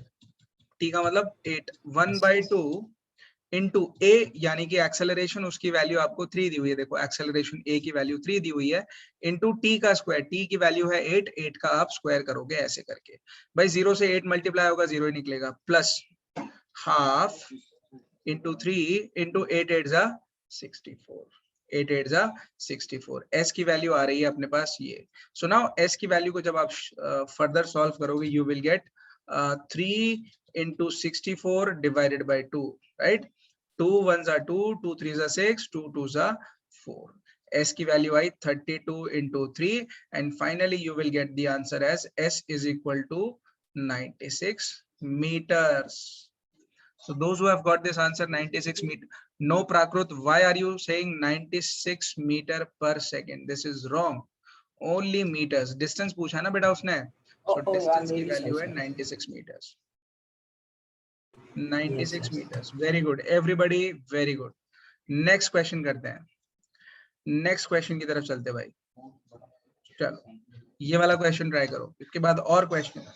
t का मतलब 8, 1/2 इंटू a, यानी कि एक्सेलरेशन उसकी वैल्यू आपको 3 दी हुई है, देखो एक्सेलरेशन a की वैल्यू 3 दी हुई है, इंटू t का स्क्वायर, t की वैल्यू है 8, 8 का आप स्क्वायर करोगे ऐसे करके। भाई 0 से 8 मल्टीप्लाई होगा 0 ही निकलेगा, प्लस हाफ इंटू 3 इंटू 8 8 जा 64, 8 8 जा 64। s की वैल्यू आ रही है अपने पास ये। सो नाउ s की वैल्यू को जब आप फर्दर सॉल्व करोगे, you will get 3 into 64 divided by 2, right? 2 1s are 2, 2 3s are 6, 2 2s are 4. s की value I 32 into 3, and finally you will get the answer as s is equal to 96 meters. So those who have got this answer 96 meter, no Prakrut, why are you saying 96 meter per second? This is wrong. Only meters. Distance पूछा ना बेटा उसने, so distance की value है 96 meters. 96 yes. meters. Very good. Everybody, very good. Next question करते हैं. Next question की तरफ चलते भाई. चलो ये वाला क्वेश्चन ट्राई करो, इसके बाद और क्वेश्चन.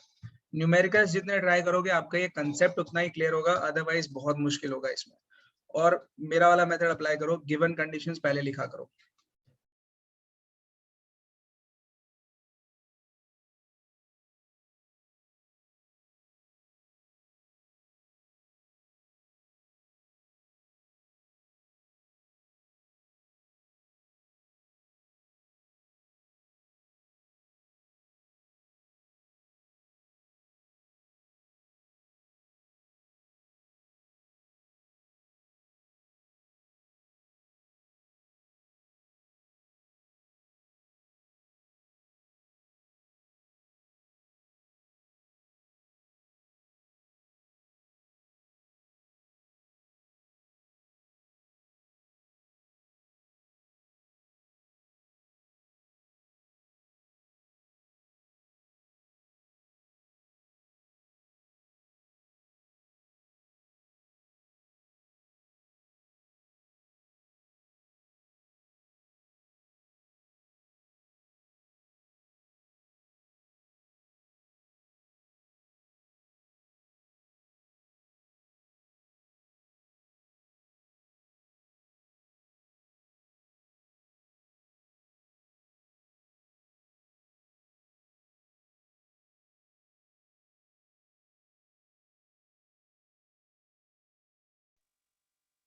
न्यूमेरिकल्स जितने ट्राई करोगे आपका ये कंसेप्ट उतना ही क्लियर होगा, अदरवाइज बहुत मुश्किल होगा इसमें. और मेरा वाला मेथड अप्लाई करो, गिवन कंडीशंस पहले लिखा करो.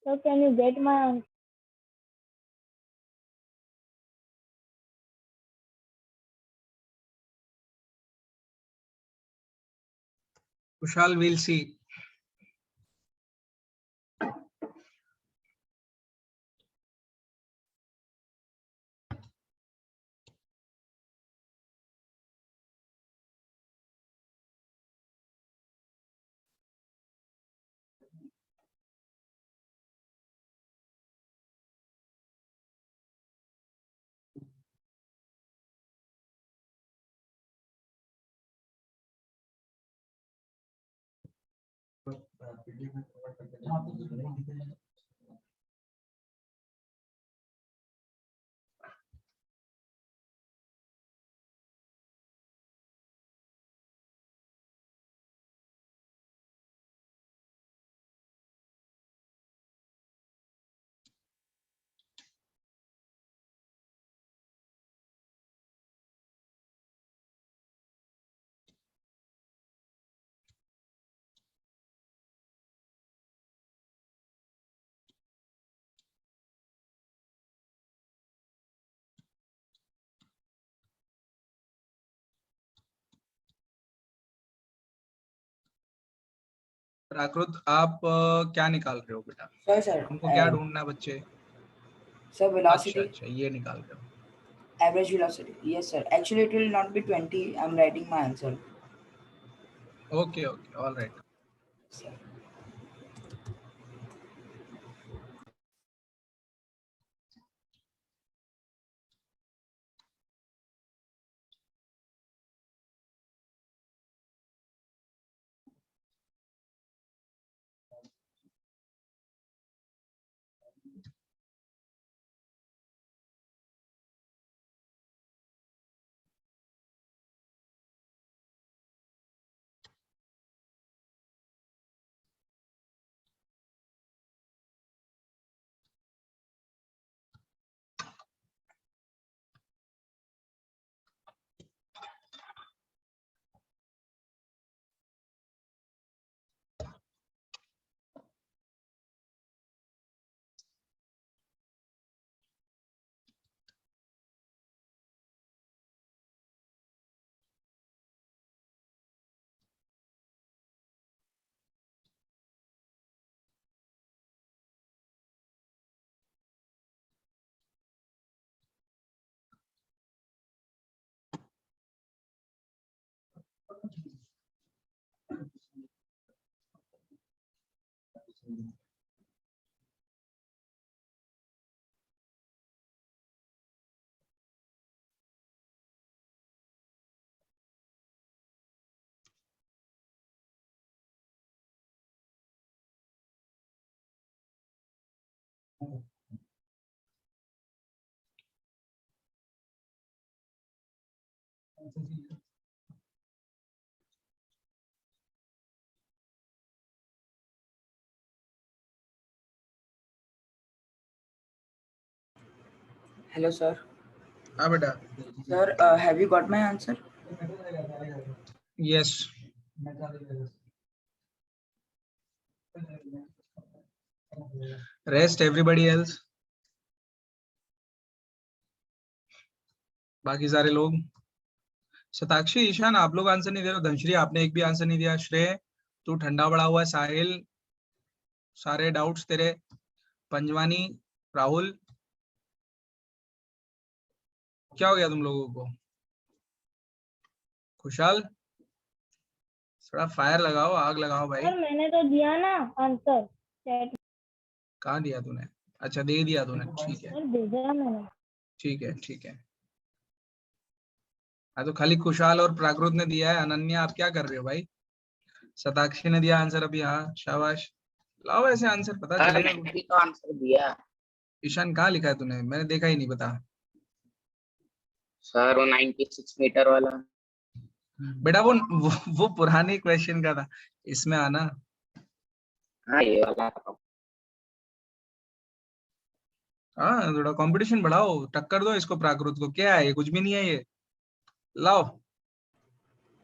So can you get my answer? Kushal, we'll see. प्राकृत आप क्या निकाल रहे हो बेटा? Sir, sir, हमको क्या ढूंढना है बच्चे? sir, अच्छा velocity, अच्छा, ये निकाल रहे हो. average velocity. Yes, sir. Actually, it will not be 20. I'm writing my answer. Okay okay, all right. Sir. Hello, sir. हाँ बेटा. Sir, have you got my answer? Yes. Rest everybody else. बाकी सारे लोग. शताक्षी, ईशान, आप लोग आंसर नहीं दे रहे. धनश्री, आपने एक भी आंसर नहीं दिया. श्रेय, तू ठंडा पड़ा हुआ है. साहिल, सारे डाउट्स तेरे. पंजवानी, राहुल, क्या हो गया तुम लोगों को? खुशहाल, थोड़ा फायर लगाओ, आग लगाओ भाई. सर मैंने तो दिया ना आंसर चैट कहाँ दिया तूने? अच्छा, दे दिया तूने. ठीक है, सर, भेजा मैंने। ठीक है, ठीक है. हाँ, तो खाली खुशहाल और प्राकृत ने दिया है. अनन्या, आप क्या कर रहे हो भाई? शताक्षी ने दिया आंसर अभी. हाँ, शाबाश. लाओ ऐसे आंसर, पता सर चलेगा. मैंने भी तो आंसर दिया. ईशान, कहाँ लिखा है तूने? मैंने देखा ही नहीं. बता सर वो 96 मीटर वाला. बेटा. वो पुराने क्वेश्चन का था. इसमें आना. हाँ ये वाला. हाँ, थोड़ा कंपटीशन बढ़ाओ. टक्कर दो इसको, प्राकृत को. क्या है ये? कुछ भी नहीं है ये. लाओ.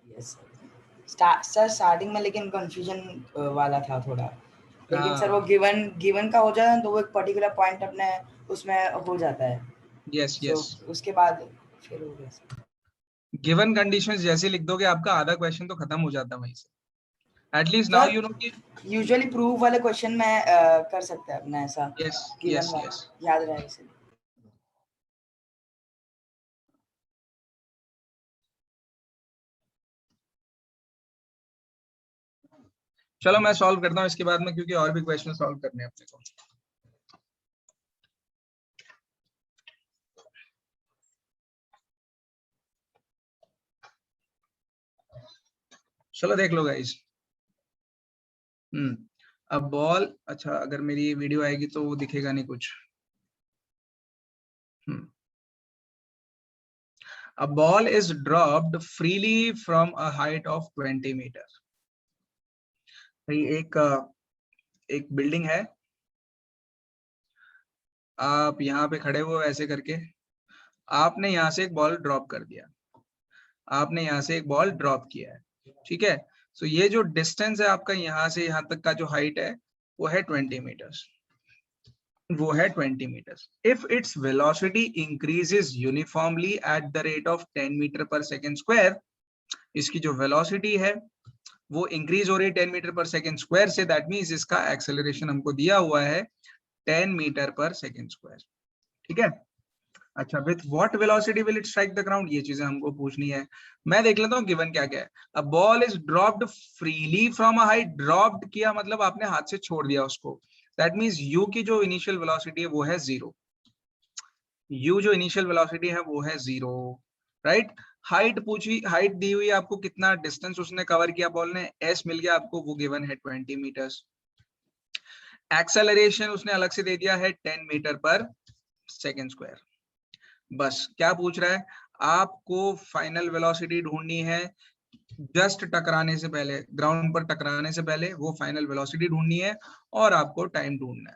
Yes. सर स्टार्टिंग में लेकिन कंफ्यूजन वाला था थोड़ा, लेकिन हाँ. सर वो गिवन का हो जाता है तो वो एक पर्टिकुलर पॉइंट अपने उसमें हो जाता है. Yes, So, yes. उसके बाद फिर हो गया सर. गिवन कंडीशंस जैसे लिख दोगे, आपका आधा क्वेश्चन तो खत्म हो जाता है वहीं से. एटलीस्ट नाउ यू नो कि यूजुअली प्रूफ वाले क्वेश्चन में कर सकते हैं अपना ऐसा. यस, गिवन यस, वाला यस. याद रहे इसे. चलो मैं सॉल्व करता हूँ इसके बाद में, क्योंकि और भी क्वेश्चन सॉल्व करने हैं अपने को. चलो देख लो गाइस. अब बॉल. अच्छा, अगर मेरी वीडियो आएगी तो वो दिखेगा नहीं कुछ. A ball is dropped freely from a height of 20 meter. एक बिल्डिंग है. आप यहाँ पे खड़े हो ऐसे करके. आपने यहाँ से एक बॉल ड्रॉप कर दिया. आपने यहाँ से एक बॉल ड्रॉप किया है. ठीक है. तो ये जो डिस्टेंस है आपका यहाँ से यहाँ तक का जो हाइट है वो है 20 मीटर्स. वो है 20 metres. If its velocity increases uniformly at the rate of 10 metre per second square. इसकी जो वेलोसिटी है वो इंक्रीज हो रही है 10 मीटर पर सेकेंड स्क्वायर से. दैट मींस इसका एक्सेलरेशन हमको दिया हुआ है 10 मीटर पर सेकेंड स्क्वायर. ठीक है. अच्छा, with what velocity will it strike the ground, ये चीजें हमको पूछनी है. मैं देख लेता हूँ गिवन क्या क्या है. A ball is dropped freely from a height. Dropped किया मतलब आपने हाथ से छोड़ दिया उसको. दैट मींस u की जो इनिशियल वेलोसिटी है वो है 0. u जो इनिशियल वेलोसिटी है वो है 0. राइट. हाइट पूछी, हाइट दी हुई आपको, कितना डिस्टेंस उसने कवर किया बॉल ने, s मिल गया आपको, वो गिवन है 20 मीटर्स. एक्सेलरेशन उसने अलग से दे दिया है 10 मीटर पर सेकेंड स्क्वायर. बस क्या पूछ रहा है, आपको फाइनल वेलोसिटी ढूंढनी है जस्ट टकराने से पहले, ग्राउंड पर टकराने से पहले वो फाइनल वेलोसिटी ढूंढनी है, और आपको टाइम ढूंढना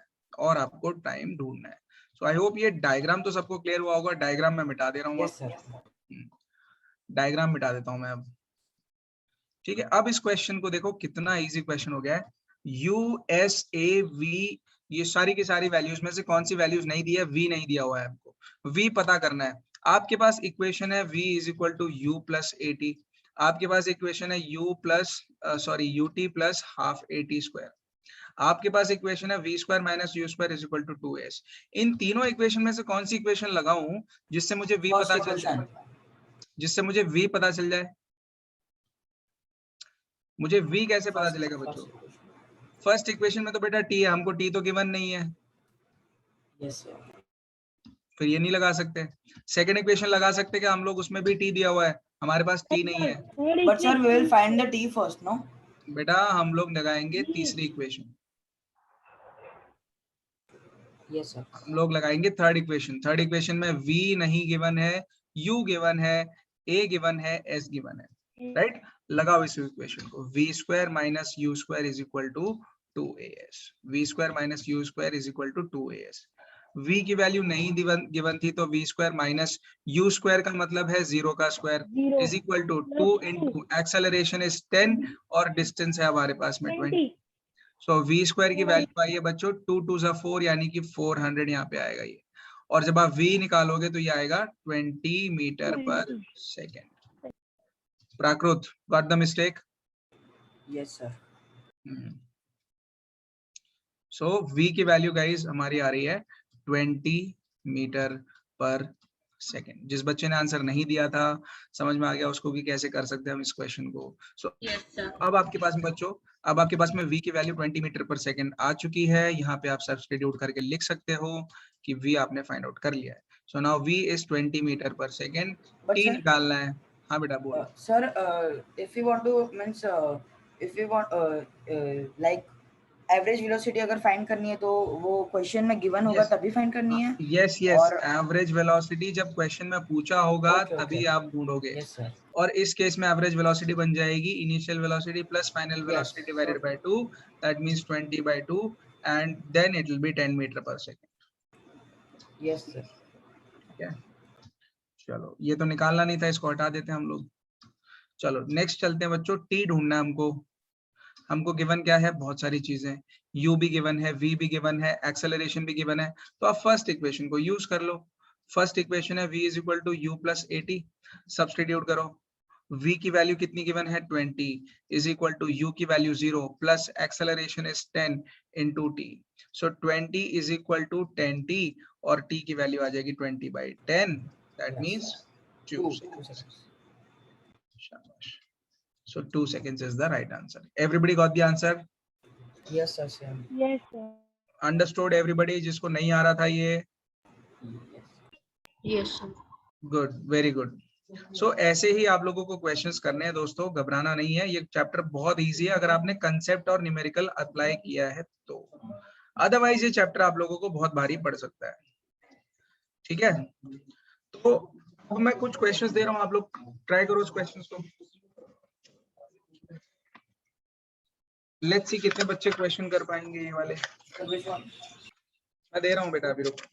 है. सो आई होप ये डायग्राम तो सबको क्लियर हुआ होगा. डायग्राम मैं मिटा दे रहा हूँ. Yes sir. डायग्राम मिटा देता हूँ मैं अब. ठीक है. अब इस क्वेश्चन को देखो, कितना इजी क्वेश्चन हो गया है. USAV, ये सारी की सारी वैल्यूज में से कौन सी वैल्यूज नहीं दी है? V नहीं दिया हुआ है आपको. V पता करना है. आपके पास इक्वेशन है V is equal to U plus AT. आपके पास इक्वेशन है UT plus half AT square. आपके पास इक्वेशन है V square minus U square is equal to 2S. इन तीनों इक्वेशन में से कौन सी इक्वेशन लगाऊं जिससे मुझे V पता चल जाए? मुझे V कैसे पता चलेगा बच्चों? फर्स्ट इक्वेशन में तो बेटा T है, हमको T तो गिवन नहीं है. Yes sir. फिर ये नहीं लगा सकते. सेकंड इक्वेशन लगा सकते क्या हम लोग? उसमें भी T दिया हुआ है, हमारे पास T नहीं है. But sir we will find the T first, no? बेटा हम लोग लगाएंगे तीसरी इक्वेशन. Yes, sir. हम लोग लगाएंगे थर्ड इक्वेशन। थर्ड इक्वेशन में v नहीं गिवन है, u गिवन है, a गिवन है, s गिवन है, राइट? लगाओ इस इक्वेशन को, v square minus u square is equal to 2as, v square minus u square is equal to 2as। v की वैल्यू नहीं गिवन थी, तो v square minus u square का मतलब है 0 का square Zero. Is equal to 2 into acceleration is 10 और distance है हमारे पास में 20। 20. सो v स्क्वायर की वैल्यू आई है बच्चों 2 2 ज़ा 4 यानी कि 400 यहाँ पे आएगा ये। और जब आप v निकालोगे तो ये आएगा 20 metre per second. Prakrit got the mistake? Yes, sir. So v की वैल्यू गाइस हमारी आ रही है 20 मीटर पर सेकेंड। जिस बच्चे ने आंसर नहीं दिया था, समझ में आ गया उसको कि कैसे कर सकते हैं हम इस क्वेश्चन को। So yes sir. अब आपके पास में बच्चों, अब आपके पास में v की वैल्यू 20 मीटर पर सेकेंड आ चुकी है। यहाँ पे आप सब्स्टिट्यूट करके लिख सकते हो कि v आपने फाइंड आउट कर लिया है। So now v is 20 metre per second. But t sir, निकालना है। हाँ बेटा बोल। sir, if you want to means if you want like average velocity अगर फाइंड करनी है तो वो क्वेश्चन में गिवन होगा Yes. तभी फाइंड करनी है। यस यस, और एवरेज वेलोसिटी जब क्वेश्चन में पूछा होगा Okay, तभी okay. आप ढूंढोगे। Yes sir. और इस केस में एवरेज वेलोसिटी बन जाएगी initial velocity plus final Yes. Velocity divided by 2, that means 20 by 2 and then it will be 10 metre per second. Yes sir. ठीक है, चलो ये तो निकालना नहीं था, इसको हटा देते हैं हम लोग। चलो नेक्स्ट चलते हैं बच्चों। टी ढूंढना है हमको। हमको गिवन क्या है? बहुत सारी चीजें। u भी गिवन है, v भी गिवन है, एक्सेलरेशन भी गिवन है। तो आप फर्स्ट इक्वेशन को यूज कर लो। फर्स्ट इक्वेशन है v is equal to u plus 80। Substitute करो। v की वैल्यू कितनी गिवन है? 20 इज इक्वल टू u की value 0 plus acceleration is 10 into t। सो 20 इज इक्वल टू 10t और t की वैल्यू आ जाएगी 20 by 10, दैट मींस 2 seconds. शाबाश। So 2 seconds is the right answer. Everybody got the answer? Yes sir same. Yes, sir. Understood everybody? जिसको नहीं आ रहा था ये? Yes sir. Good, very good. So ऐसे ही आप लोगों को क्वेश्चंस करने हैं दोस्तों, घबराना नहीं है। ये चैप्टर बहुत इजी है अगर आपने कंसेप्ट और न्यूमेरिकल अप्लाई किया है तो। अदरवाइज ये चैप्टर आप लोगों को बहुत भारी पड़ सकता है। ठीक है, तो अब मैं कुछ क्वेश्चंस दे रहा हूँ, आप लोग ट्राई करो उस क्वेश्चंस को। लेट्स सी कितने बच्चे क्वेश्चन कर पाएंगे ये वाले। मैं दे रहा हूँ बेटा, अभी रुको।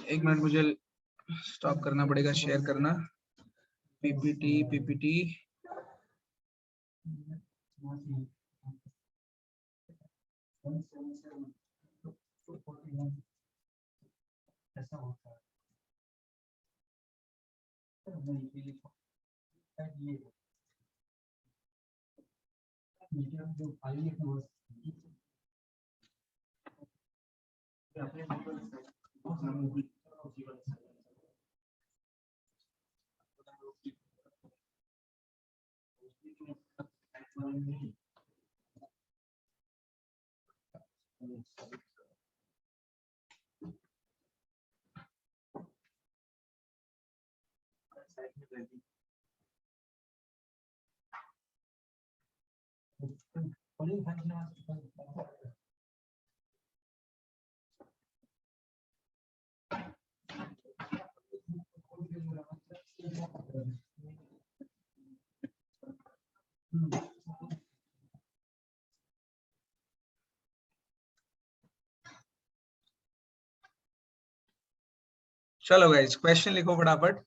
एक मिनट, मुझे स्टॉप करना पड़ेगा शेयर करना। पीपीटी चलो गाइस, क्वेश्चन लिखो फटाफट।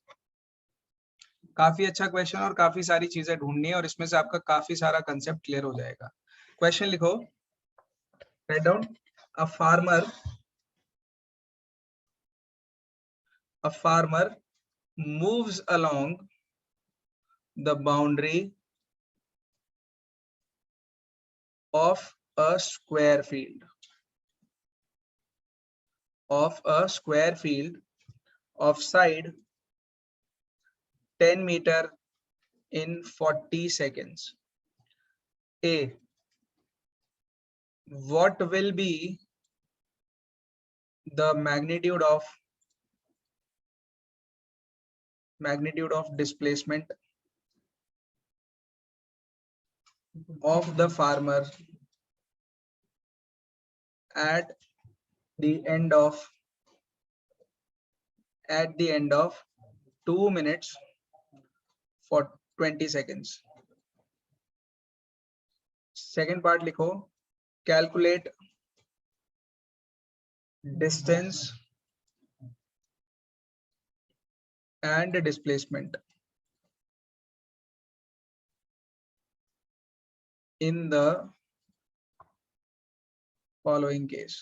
काफी अच्छा क्वेश्चन और काफी सारी चीजें ढूंढनी है और इसमें से आपका काफी सारा कंसेप्ट क्लियर हो जाएगा। क्वेश्चन लिखो, write down. A farmer moves along the boundary of a square field of side 10 meter in 40 seconds. A, what will be the magnitude of magnitude of displacement of the farmer at the end of 2 minutes for 20 seconds. Second part लिखो, calculate distance and displacement in the following case.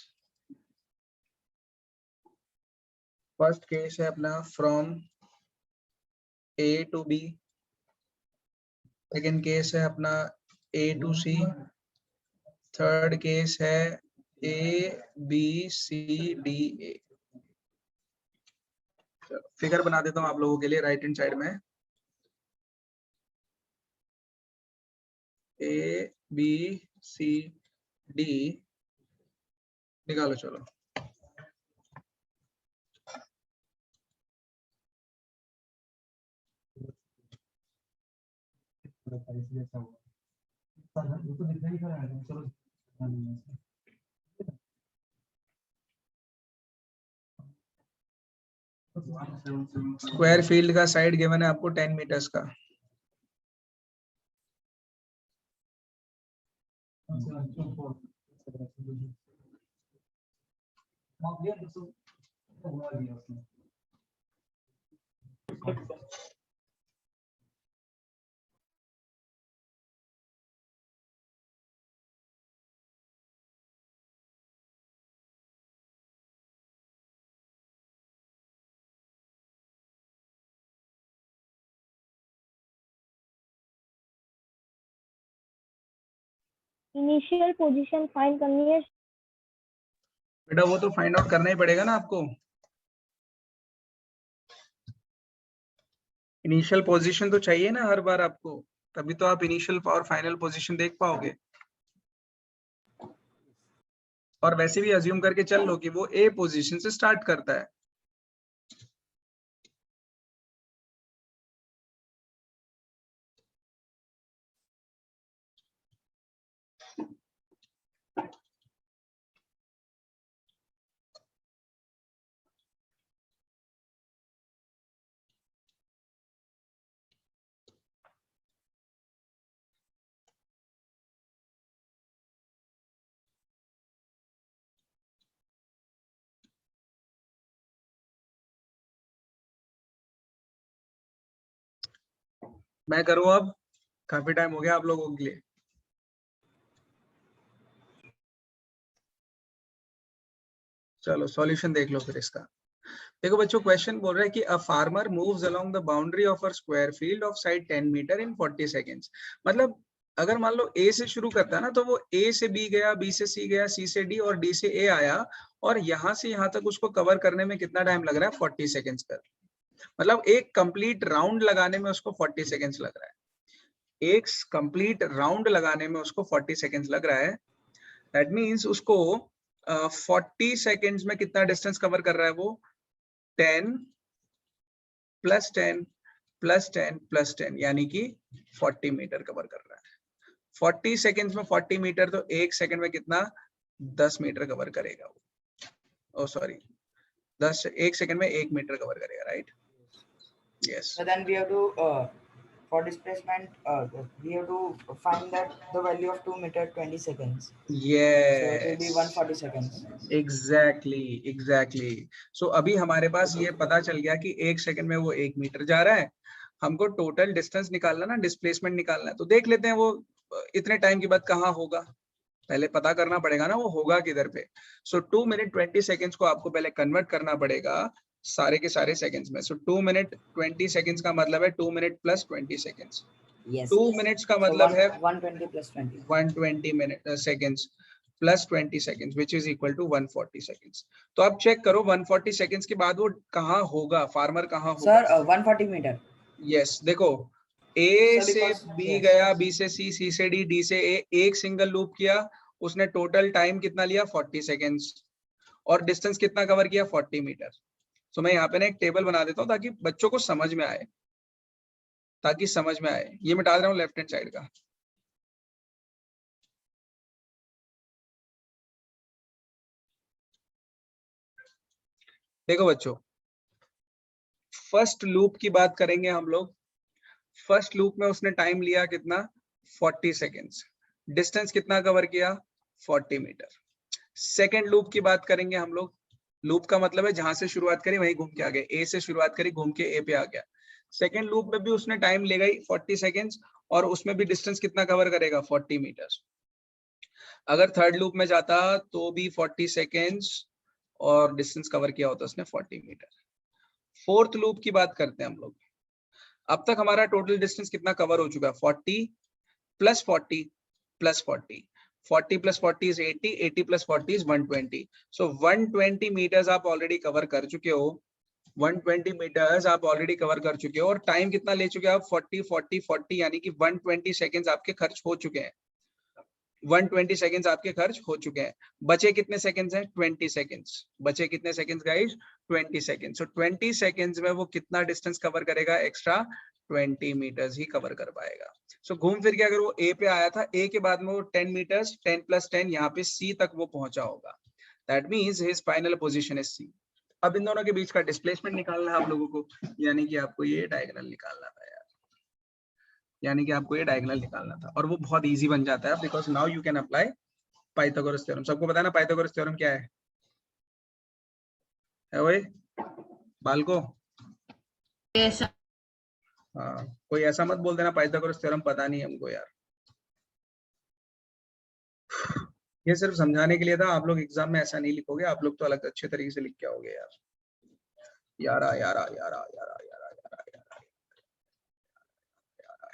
First case है अपना from A to B, second case है अपना A to C, third case है A B C D A. Figure बना देता हूं आप लोगों के लिए राइट हैंड साइड में. A B C D निकालो चलो. स्क्वायर फील्ड का साइड गिवन है आपको 10 मीटर्स का. Initial position find करनी है. बेटा वो तो फाइंड आउट करना ही पड़ेगा ना आपको. इनिशियल पोजीशन तो चाहिए ना हर बार आपको, तभी तो आप इनिशियल और फाइनल पोजीशन देख पाओगे. और वैसे भी अज्यूम करके चल लो कि वो ए पोजीशन से स्टार्ट करता है. मैं करूं अब, काफी टाइम हो गया आप लोगों के लिए. चलो सॉल्यूशन देख लो फिर इसका. देखो बच्चों क्वेश्चन बोल रहा है कि a farmer moves along the boundary of a square field of side 10 metre in 40 seconds. मतलब अगर मान लो ए से शुरू करता है ना, तो वो ए से बी गया, बी से सी गया, सी से डी और डी से ए आया, और यहाँ से यहाँ तक उसको कवर करने में कितना टाइम लग रहा है? 40 सेकंड्स का. मतलब एक कंप्लीट राउंड लगाने में उसको 40 सेकंड्स लग रहा है. एक कंप्लीट राउंड लगाने में उसको 40 सेकंड्स लग रहा है. दैट मींस उसको 40 सेकंड्स में कितना डिस्टेंस कवर कर रहा है वो? 10 प्लस 10 प्लस 10 प्लस 10, यानी कि 40 मीटर कवर कर रहा है. 40 सेकंड्स में 40 मीटर, तो एक सेकंड में कितना? 10 मीटर कवर करेगा वो. ओ सॉरी, 10, एक सेकंड में 1 मीटर कवर करेगा, right? Yes. So then we have to for displacement we have to find that the value of 2 meter 20 seconds. So it will be Yes. 140 seconds. Exactly. So अभी हमारे पास ये पता चल गया कि एक सेकंड में वो 1 मीटर जा रहा है. हमको टोटल डिस्टेंस निकालना ना, डिस्प्लेसमेंट निकालना है. तो देख लेते हैं वो इतने टाइम के बाद कहाँ होगा. पहले पता करना पड़ेगा ना वो होगा किधर पे. सो 2 मिनट 20 सेकंड्स को आपको पहले कन्वर्ट करना पड़ेगा सारे के सारे सेकंड्स में. सो 2 मिनट 20 सेकंड्स का मतलब है 2 minute plus 20 seconds. Yes. 2 minutes का So मतलब है 120 plus 20. 120 minute seconds plus 20 seconds which is equal to 140 seconds. तो आप चेक करो 140 सेकंड्स के बाद वो कहाँ होगा, फार्मर कहाँ होगा. Sir, 140 meter. यस. देखो ए Sir, से because- बी yes. गया, बी से सी, सी से डी, डी से ए, एक सिंगल लूप किया, उसने टोटल टाइम कितना लिया? 40 सेकंड्स, और डिस्टेंस कितना कवर किया? 40 मीटर. सो मैं यहाँ पे ना एक टेबल बना देता हूँ ताकि बच्चों को समझ में आए, ये मैं डाल रहा हूँ लेफ्ट हैंड साइड का। देखो बच्चों, फर्स्ट लूप की बात करेंगे हम लोग। फर्स्ट लूप में उसने टाइम लिया कितना, 40 सेकेंड्स। डिस्टेंस कितना कवर किया, 40 मीटर। सेकेंड लूप की बात करेंगे हम लोग। लूप का मतलब है जहां से शुरुआत करी वहीं घूम के आ गए, ए से शुरुआत करी घूम के ए पे आ गया। सेकेंड लूप में भी उसने टाइम लेगा ही 40 सेकेंड्स, और उसमें भी डिस्टेंस कितना कवर करेगा, 40 मीटर। अगर थर्ड लूप में जाता तो भी 40 सेकेंड्स और डिस्टेंस कवर किया होता उसने 40 मीटर। फोर्थ लूप की बात करते हैं हम लोग। अब तक हमारा टोटल डिस्टेंस कितना कवर हो चुका है, 40 plus 40 plus 40, 40 plus 40 is 80, 80 plus 40 is 120। So 120 metres आप ऑलरेडी कवर कर चुके हो, 120 मीटर्स आप ऑलरेडी कवर कर चुके हो। और टाइम कितना ले चुके हो आप, 40 40 40, यानी कि 120 सेकेंड्स आपके खर्च हो चुके हैं। 120 सेकेंड्स आपके खर्च हो चुके हैं। बचे कितने सेकेंड्स हैं, 20 सेकेंड्स। बचे कितने सेकेंड्स गाइस, 20 सेकेंड्स। सो 20 सेकेंड्स में वो कितना डिस्टेंस कवर करेगा, एक्स्ट्रा 20 मीटर्स ही कवर कर पाएगा। सो घूम फिर के अगर वो ए पे आया था, ए के बाद में वो 10 मीटर्स, 10 प्लस 10 यहाँ पे सी तक वो पहुंचा होगा। That means his final position is C. अब इन दोनों के बीच का डिस्प्लेसमेंट निकालना है आप लोगों को, यानी कि आपको ये डायगोनल निकालना था यार, यानी कि आपको ये डायगोनल निकालना था। और वो बहुत इजी बन जाता है because now you can apply Pythagoras theorem. सबको पता है ना पाइथागोरस थ्योरम क्या है भाई बालको? Yes, sir. हाँ, कोई ऐसा मत बोल देना पाइथागोरस थ्योरम पता नहीं हमको यार। ये सिर्फ समझाने के लिए था, आप लोग एग्जाम में ऐसा नहीं लिखोगे, आप लोग तो अलग अच्छे तरीके से लिख के आओगे यार। यारा यारा यारा यारा यारा यारा यारा यारा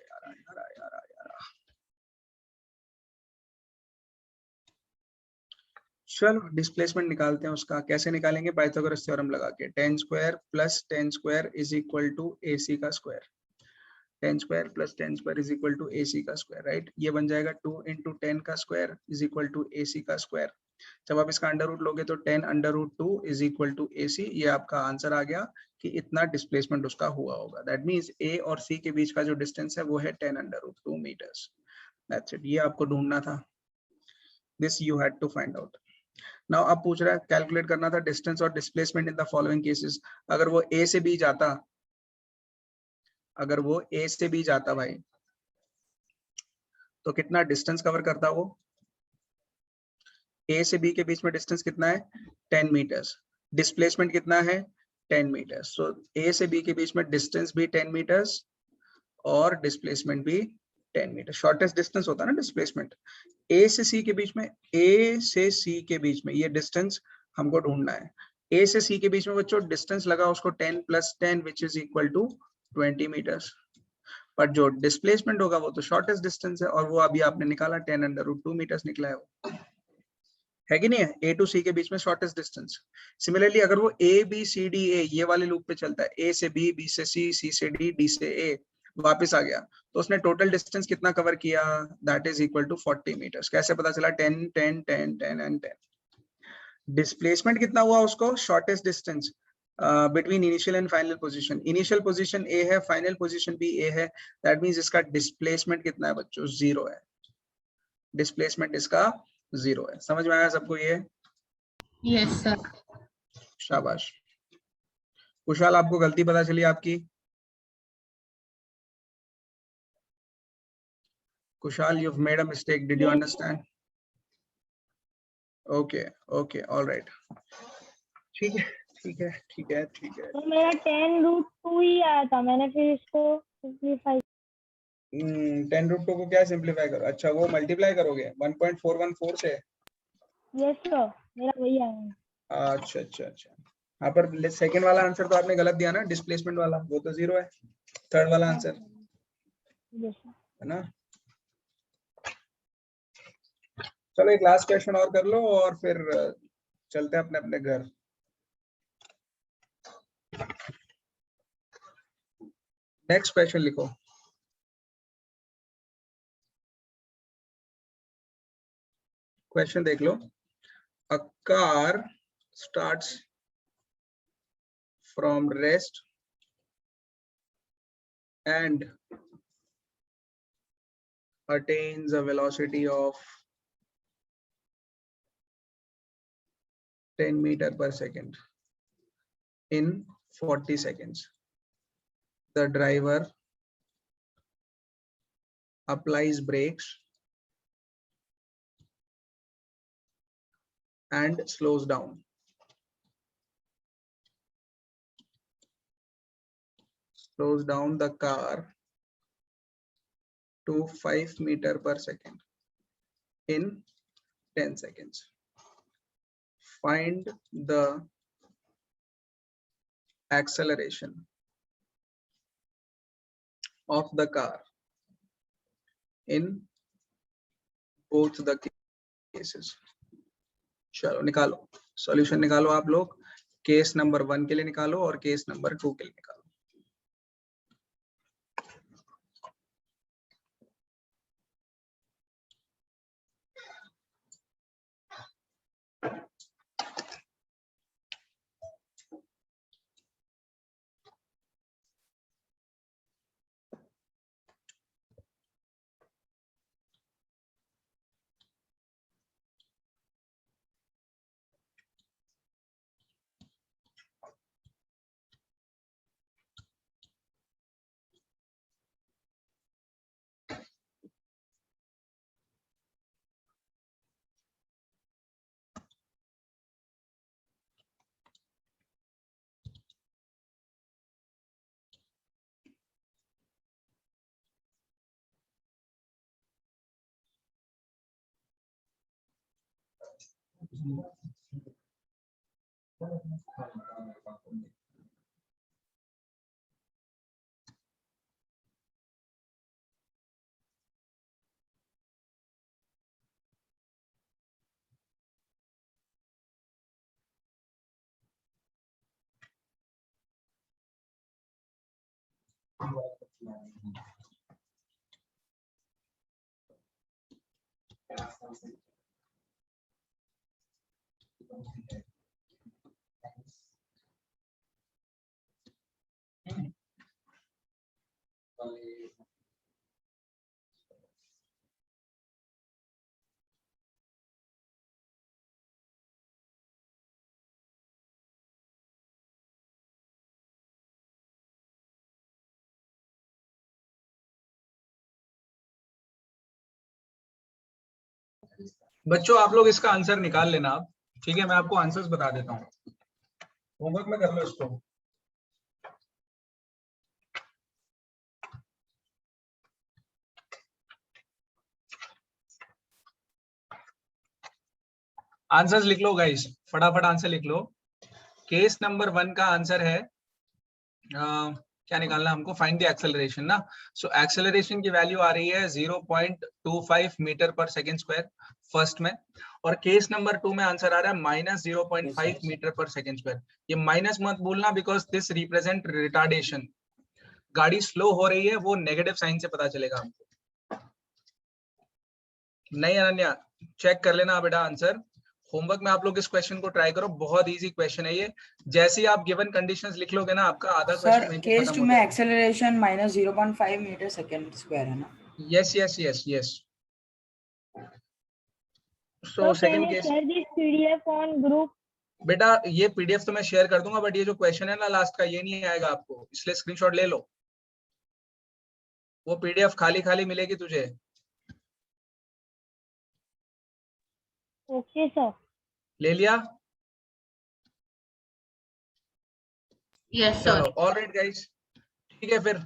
यारा यारा यारा यारा। चलो डिस्प्लेसमेंट निकालते हैं उसका। कैसे निकालेंगे, पाइथागोरस थ्योरम लगा के। 10 square plus 10 square is equal to AC का square. 10 square plus 10 square is equal to AC का स्क्वायर, राइट। ये बन जाएगा 2 इंटू 10 का square is equal to AC का स्क्वायर। जब आप इसका अंडर रूट लोगे तो 10 under root 2 is equal to AC। ये आपका आंसर आ गया कि इतना डिस्प्लेसमेंट उसका हुआ होगा। दैट मीन्स A और C के बीच का जो डिस्टेंस है वो है 10 under root 2 metres. That's it, ये आपको ढूंढना था। This you had to find out. Now अब पूछ रहा है कैलकुलेट करना था डिस्टेंस और displacement in the following cases. अगर वो A से B जाता, अगर वो A से B जाता भाई, तो कितना डिस्टेंस कवर करता वो? A से B के बीच में डिस्टेंस कितना है, 10 मीटर्स। डिस्प्लेसमेंट कितना है, 10 मीटर्स। सो A से B के बीच में डिस्टेंस भी 10 मीटर्स और डिस्प्लेसमेंट भी 10 मीटर। शॉर्टेस्ट डिस्टेंस होता है ना डिस्प्लेसमेंट। A से C के बीच में, A से C के बीच में ये डिस्टेंस हमको ढूंढना है। A से C के बीच में बच्चों डिस्टेंस लगा उसको 10 plus 10 which is equal to 20 metres. पर जो डिस्प्लेसमेंट होगा वो तो शॉर्टेस्ट डिस्टेंस है, और वो अभी आपने निकाला 10 अंडर रूट 2 मीटर्स निकला है वो, है कि नहीं है। A टू C के बीच में शॉर्टेस्ट डिस्टेंस। सिमिलरली अगर वो A B C D A ये वाले लूप पे चलता है, A से B, B से C, C से D, D से A वापस आ गया, तो उसने टोटल डिस्टेंस कितना कवर किया, that is equal to 40 metres. कैसे पता चला, 10 10 10 10 एंड 10। डिस्प्लेसमेंट कितना हुआ उसको, shortest distance between initial and final position. Initial position A है, फाइनल पोजीशन भी A है, दैट मींस इसका डिस्प्लेसमेंट कितना है बच्चों, 0 है। डिस्प्लेसमेंट इसका 0 है। समझ में आया सबको ये? Yes, sir. शाबाश। कुशाल आपको गलती पता चली आपकी? Kushal, you've made a mistake. Did you Yes. understand? Okay, okay, all right. ठीक है, ठीक है, ठीक है, ठीक है। तो मेरा 10√2 ही आया था, मैंने फिर इसको सिंप्लीफाई। 10 रूट 2 को क्या सिंप्लीफाई करो? अच्छा वो मल्टीप्लाई करोगे 1.414 से? यस सर, मेरा वही आया। अच्छा अच्छा अच्छा। हाँ पर सेकंड वाला आंसर तो आपने गलत दिया ना, डिस्प्लेसमेंट वाला, वो तो 0 है। थर्ड वाला आंसर यस सर। है ना। चलो एक लास्ट क्वेश्चन और कर लो और फिर चलते हैं अपने अपने घर। नेक्स्ट क्वेश्चन लिखो। क्वेश्चन देख लो। A car starts from rest and attains a velocity of 10 meter per second in 40 seconds. The driver applies brakes and slows down. Slows down the car to 5 meter per second in 10 seconds. Find the acceleration of the car in both the cases. चलो निकालो, solution निकालो आप लोग। Case number 1 के लिए निकालो और case number 2 के लिए निकालो। बच्चों आप लोग इसका आंसर निकाल लेना आप, ठीक है? मैं आपको आंसर्स बता देता हूँ, होमवर्क में कर लो इसको। आंसर्स लिख लो गाइस, फटाफट आंसर लिख लो। केस नंबर 1 का आंसर है क्या निकालना हमको? फाइंड द एक्सेलरेशन ना। सो एक्सेलरेशन की वैल्यू आ रही है 0.25 metre per second square first में, और केस नंबर 2 में आंसर आ रहा है -0.5 मीटर पर सेकेंड स्क्वायर। ये माइनस मत बोलना बिकॉज दिस रिप्रेजेंट रिटार्डेशन। गाड़ी स्लो हो रही है वो नेगेटिव साइन से पता चलेगा हमको। नहीं अनन्या, चेक कर लेना बेटा आंसर। होमवर्क में आप लोग इस क्वेश्चन को ट्राई करो, बहुत इजी क्वेश्चन है ये। जैसे ही आप गिवन कंडीशंस लिख लोगे ना, आपका आधा क्वेश्चन सर केस 2 में एक्सेलरेशन -0.5 मीटर सेकंड स्क्वायर है ना? Yes yes yes yes. So so can second you case share this PDF on group? बेटा, ये पीडीएफ तो मैं शेयर कर दूंगा, बट ये जो क्वेश्चन है ना लास्ट का, ये नहीं आएगा आपको, इसलिए स्क्रीनशॉट ले लो। वो पीडीएफ खाली खाली मिलेगी तुझे। Okay, sir. ले लिया? यस चलो सर। ऑलराइट गाइस, ठीक है फिर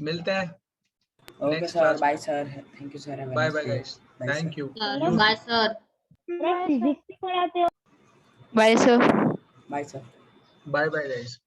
मिलते हैं okay next sir, class. Bye sir, thank you sir, bye bye guys, thank you. Bye sir. Sir physics भी पढ़ाते हो? Bye sir. Bye sir. Bye bye guys.